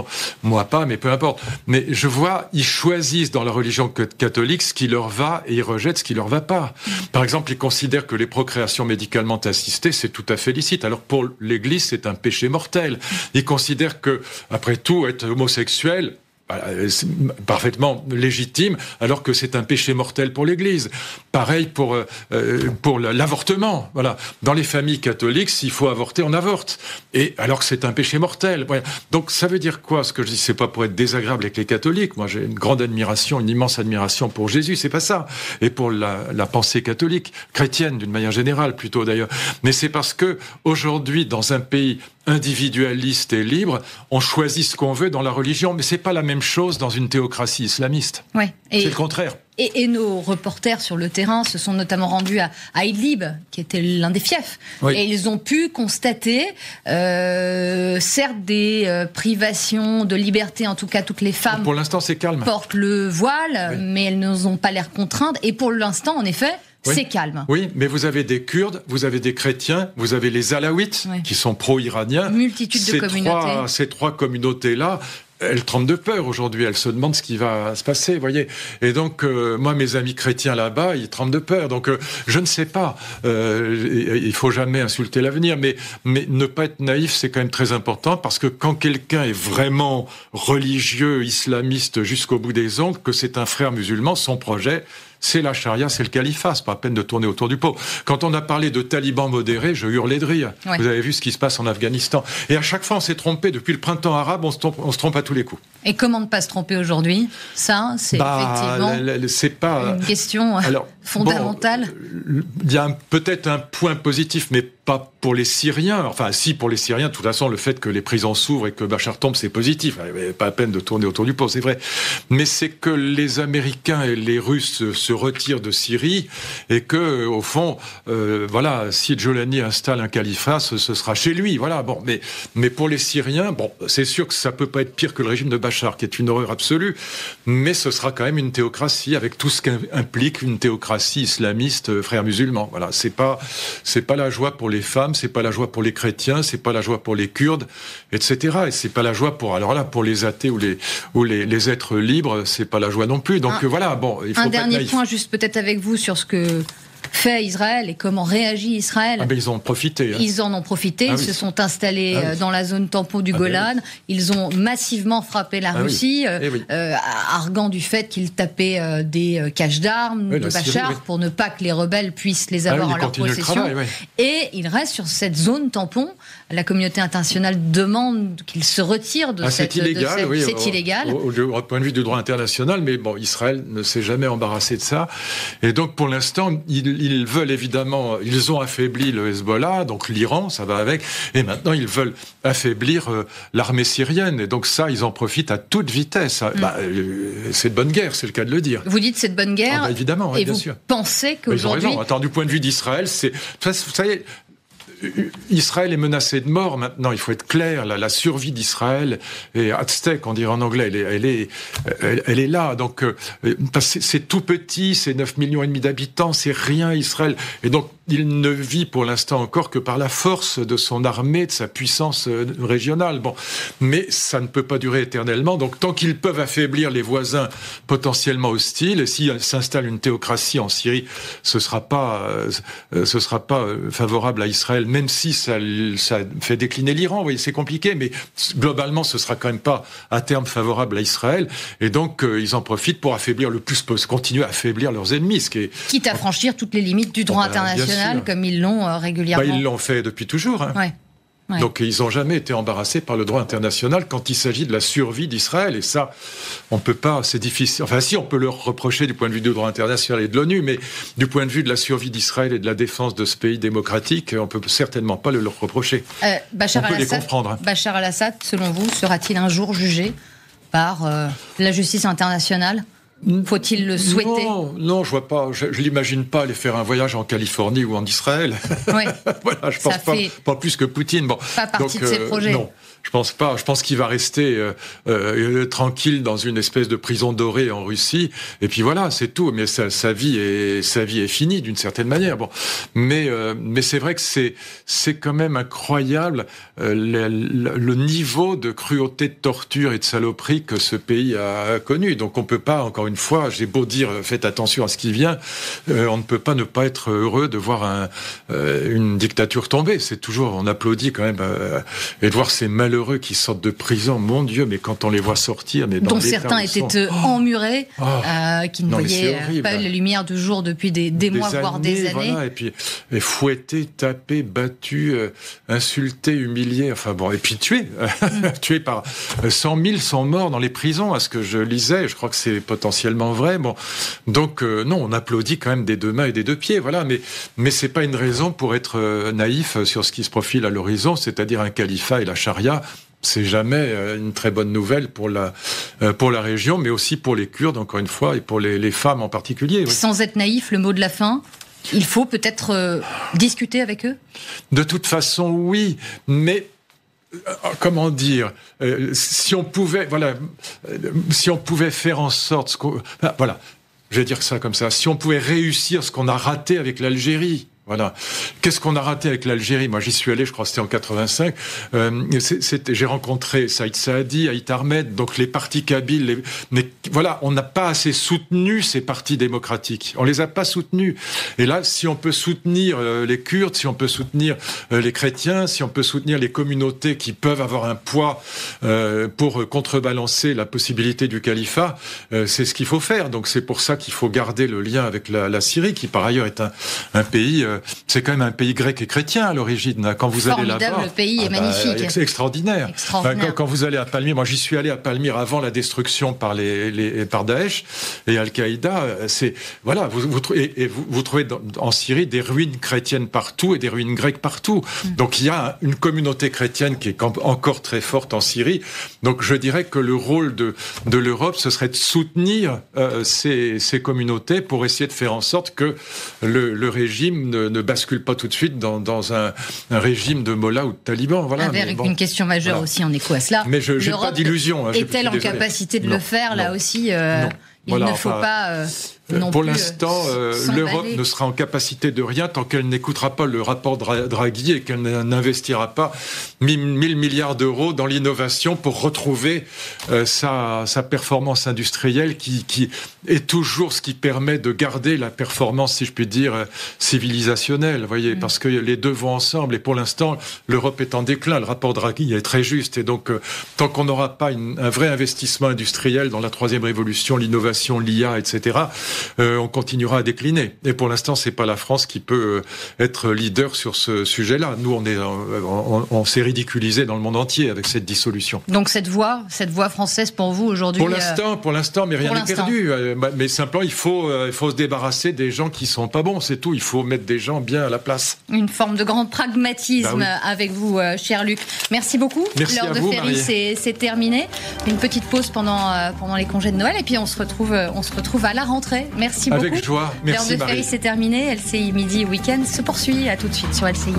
moi pas, mais peu importe. Mais je vois, ils choisissent dans la religion catholique ce qui leur va et ils rejettent ce qui leur va pas. Par exemple, ils considèrent que les procréations médicalement assistées, c'est tout à fait licite. Alors pour l'Église, c'est un péché mortel. Ils considèrent que, après tout, être homosexuel, c'est parfaitement légitime, alors que c'est un péché mortel pour l'Église. Pareil pour l'avortement. Voilà. Dans les familles catholiques, s'il faut avorter, on avorte. Et alors que c'est un péché mortel. Voilà. Donc ça veut dire quoi ? Ce que je dis, c'est pas pour être désagréable avec les catholiques. Moi, j'ai une grande admiration, une immense admiration pour Jésus. C'est pas ça. Et pour la pensée catholique, chrétienne d'une manière générale plutôt d'ailleurs. Mais c'est parce que aujourd'hui, dans un pays individualiste et libre, on choisit ce qu'on veut dans la religion, mais c'est pas la même chose dans une théocratie islamiste. Ouais. C'est le contraire. Et nos reporters sur le terrain se sont notamment rendus à Idlib, qui était l'un des fiefs. Oui. Et ils ont pu constater, certes, des privations de liberté, en tout cas toutes les femmes pour l'instant, c'est calme. Portent le voile, mais elles n'ont pas l'air contraintes. Et pour l'instant, en effet, c'est calme. Oui, mais vous avez des Kurdes, vous avez des chrétiens, vous avez les Alaouites, qui sont pro-iraniens. Multitude de communautés. Ces 3 communautés-là elle tremble de peur aujourd'hui, elle se demande ce qui va se passer, vous voyez. Et donc, moi, mes amis chrétiens là-bas, ils tremblent de peur. Donc, je ne sais pas. Il faut jamais insulter l'avenir, mais ne pas être naïf, c'est quand même très important, parce que quand quelqu'un est vraiment religieux, islamiste jusqu'au bout des ongles, que c'est un frère musulman, son projet, c'est la charia, c'est le califat, c'est pas la peine de tourner autour du pot. Quand on a parlé de talibans modérés, je hurlais de rire. Ouais. Vous avez vu ce qui se passe en Afghanistan. Et à chaque fois, on s'est trompé. Depuis le printemps arabe, on se trompe à tous les coups. Et comment ne pas se tromper aujourd'hui ? Ça, c'est effectivement c'est pas, une question fondamentale. Il y a peut-être un point positif, mais pas pour les Syriens. Enfin, si, pour les Syriens, de toute façon, le fait que les prisons s'ouvrent et que Bachar tombe, c'est positif. Pas la peine de tourner autour du pot, c'est vrai. Mais c'est que les Américains et les Russes se retirent de Syrie et que, au fond, voilà, si Jolani installe un califat, ce sera chez lui. Voilà. Bon, mais pour les Syriens, bon, c'est sûr que ça peut pas être pire que le régime de Bachar, qui est une horreur absolue, mais ce sera quand même une théocratie avec tout ce qu'implique une théocratie islamiste, frères musulmans. Voilà, c'est pas la joie pour les femmes, c'est pas la joie pour les chrétiens, c'est pas la joie pour les Kurdes, etc. Et c'est pas la joie pour les athées ou les êtres libres, c'est pas la joie non plus. Donc voilà, bon, il faut un dernier point juste peut-être avec vous sur ce que fait Israël et comment réagit Israël. Ah ben ils en ont profité. Hein. Ils en ont profité, ils se sont installés dans la zone tampon du Golan, ils ont massivement frappé la Russie, arguant du fait qu'ils tapaient des caches d'armes de Bachar pour ne pas que les rebelles puissent les avoir en leur possession. Et ils restent sur cette zone tampon. La communauté internationale demande qu'ils se retirent de cette... C'est illégal, c'est illégal. Au point de vue du droit international, mais bon, Israël ne s'est jamais embarrassé de ça. Et donc, pour l'instant, ils veulent évidemment... Ils ont affaibli le Hezbollah, donc l'Iran, ça va avec. Et maintenant, ils veulent affaiblir l'armée syrienne. Et donc ça, ils en profitent à toute vitesse. C'est de bonne guerre, c'est le cas de le dire. Vous dites c'est de bonne guerre. Évidemment, et bien vous sûr. Pensez qu'aujourd'hui... Ils ont raison. Attends, du point de vue d'Israël, c'est... Vous savez... Israël est menacé de mort maintenant, il faut être clair, la survie d'Israël est at stake, on dirait en anglais, elle est là, donc c'est tout petit, c'est 9,5 millions d'habitants, c'est rien Israël, et donc il ne vit pour l'instant encore que par la force de son armée, de sa puissance régionale. Bon, mais ça ne peut pas durer éternellement, donc tant qu'ils peuvent affaiblir les voisins potentiellement hostiles, et s'il s'installe une théocratie en Syrie, ce sera pas favorable à Israël, même si ça fait décliner l'Iran. Vous voyez, c'est compliqué, mais globalement, ce sera quand même pas à terme favorable à Israël. Et donc, ils en profitent pour affaiblir le plus possible, continuer à affaiblir leurs ennemis, ce qui est... Quitte à franchir toutes les limites du droit international, comme ils l'ont régulièrement. Ils l'ont fait depuis toujours. Hein. Ouais. Ouais. Donc ils n'ont jamais été embarrassés par le droit international quand il s'agit de la survie d'Israël. Et ça, on peut pas, c'est difficile. Enfin si, on peut leur reprocher du point de vue du droit international et de l'ONU, mais du point de vue de la survie d'Israël et de la défense de ce pays démocratique, on peut certainement pas le leur reprocher. Bachar al-Assad, selon vous, sera-t-il un jour jugé par la justice internationale ? Faut-il le souhaiter ? Non, je vois pas. Je l'imagine pas aller faire un voyage en Californie ou en Israël. Oui. Voilà, je pense pas plus que Poutine. Bon, pas partie de ses projets. Non. Je pense pas. Je pense qu'il va rester tranquille dans une espèce de prison dorée en Russie. Et puis voilà, c'est tout. Mais sa vie est finie d'une certaine manière. Bon, mais c'est vrai que c'est quand même incroyable le niveau de cruauté, de torture et de saloperie que ce pays a connu. Donc on peut pas, encore une fois, j'ai beau dire faites attention à ce qui vient, on ne peut pas ne pas être heureux de voir une dictature tomber. C'est toujours, on applaudit quand même et de voir ces malheureux qui sortent de prison, mon Dieu, mais quand on les voit sortir... Mais dont certains étaient emmurés, qui ne voyaient pas la lumière du jour depuis des mois, voire des années. Voilà, et puis fouettés, tapés, battus, insultés, humiliés, enfin bon, et puis tués. Tués par 100 000 sont morts dans les prisons, à ce que je lisais, je crois que c'est potentiellement vrai. Bon, donc non, on applaudit quand même des deux mains et des deux pieds, voilà, mais c'est pas une raison pour être naïf sur ce qui se profile à l'horizon, c'est-à-dire un califat et la charia. C'est jamais une très bonne nouvelle pour la région, mais aussi pour les Kurdes, encore une fois, et pour les femmes en particulier. Oui. Sans être naïf, le mot de la fin, il faut peut-être discuter avec eux ? De toute façon, oui, mais... comment dire, si on pouvait faire en sorte, voilà, je vais dire ça comme ça, si on pouvait réussir ce qu'on a raté avec l'Algérie, Voilà. Qu'est-ce qu'on a raté avec l'Algérie? Moi, j'y suis allé, je crois que c'était en 85. J'ai rencontré Saïd Saadi, Haït Ahmed, donc les partis kabyles. Mais voilà, on n'a pas assez soutenu ces partis démocratiques. On les a pas soutenus. Et là, si on peut soutenir les Kurdes, si on peut soutenir les chrétiens, si on peut soutenir les communautés qui peuvent avoir un poids pour contrebalancer la possibilité du califat, c'est ce qu'il faut faire. Donc c'est pour ça qu'il faut garder le lien avec la Syrie, qui par ailleurs est un pays... c'est quand même un pays grec et chrétien à l'origine. Quand vous allez là-bas, le pays est magnifique. C'est extraordinaire. Quand vous allez à Palmyre, moi j'y suis allé à Palmyre avant la destruction par Daesh et Al-Qaïda. C'est voilà, vous trouvez en Syrie des ruines chrétiennes partout et des ruines grecques partout. Donc il y a une communauté chrétienne qui est encore très forte en Syrie. Donc je dirais que le rôle de l'Europe, ce serait de soutenir ces communautés pour essayer de faire en sorte que le régime ne bascule pas tout de suite dans un régime de Mollah ou de taliban. Voilà. Avec une question majeure aussi en écho à cela. Mais je n'ai pas d'illusion. Est-elle en capacité de le faire, là aussi il ne faut pas non pour plus l'instant, l'Europe ne sera en capacité de rien tant qu'elle n'écoutera pas le rapport Draghi et qu'elle n'investira pas 1000 milliards d'euros dans l'innovation pour retrouver sa performance industrielle qui est toujours ce qui permet de garder la performance, si je puis dire, civilisationnelle. Vous voyez, parce que les deux vont ensemble. Et pour l'instant, l'Europe est en déclin. Le rapport Draghi est très juste. Et donc, tant qu'on n'aura pas un vrai investissement industriel dans la troisième révolution, l'innovation, l'IA, etc., on continuera à décliner. Et pour l'instant, c'est pas la France qui peut être leader sur ce sujet-là. Nous, on s'est ridiculisé dans le monde entier avec cette dissolution. Donc cette voie française pour vous aujourd'hui. Pour l'instant, mais rien n'est perdu. Mais simplement, il faut se débarrasser des gens qui sont pas bons. C'est tout. Il faut mettre des gens bien à la place. Une forme de grand pragmatisme avec vous, cher Luc. Merci beaucoup. Merci L'heure à de vous, Ferry, c'est terminé. Une petite pause pendant les congés de Noël et puis on se retrouve à la rentrée. Merci beaucoup. Avec joie. Merci, L'heure de Ferry, c'est terminé. LCI Midi Week-end se poursuit. À tout de suite sur LCI.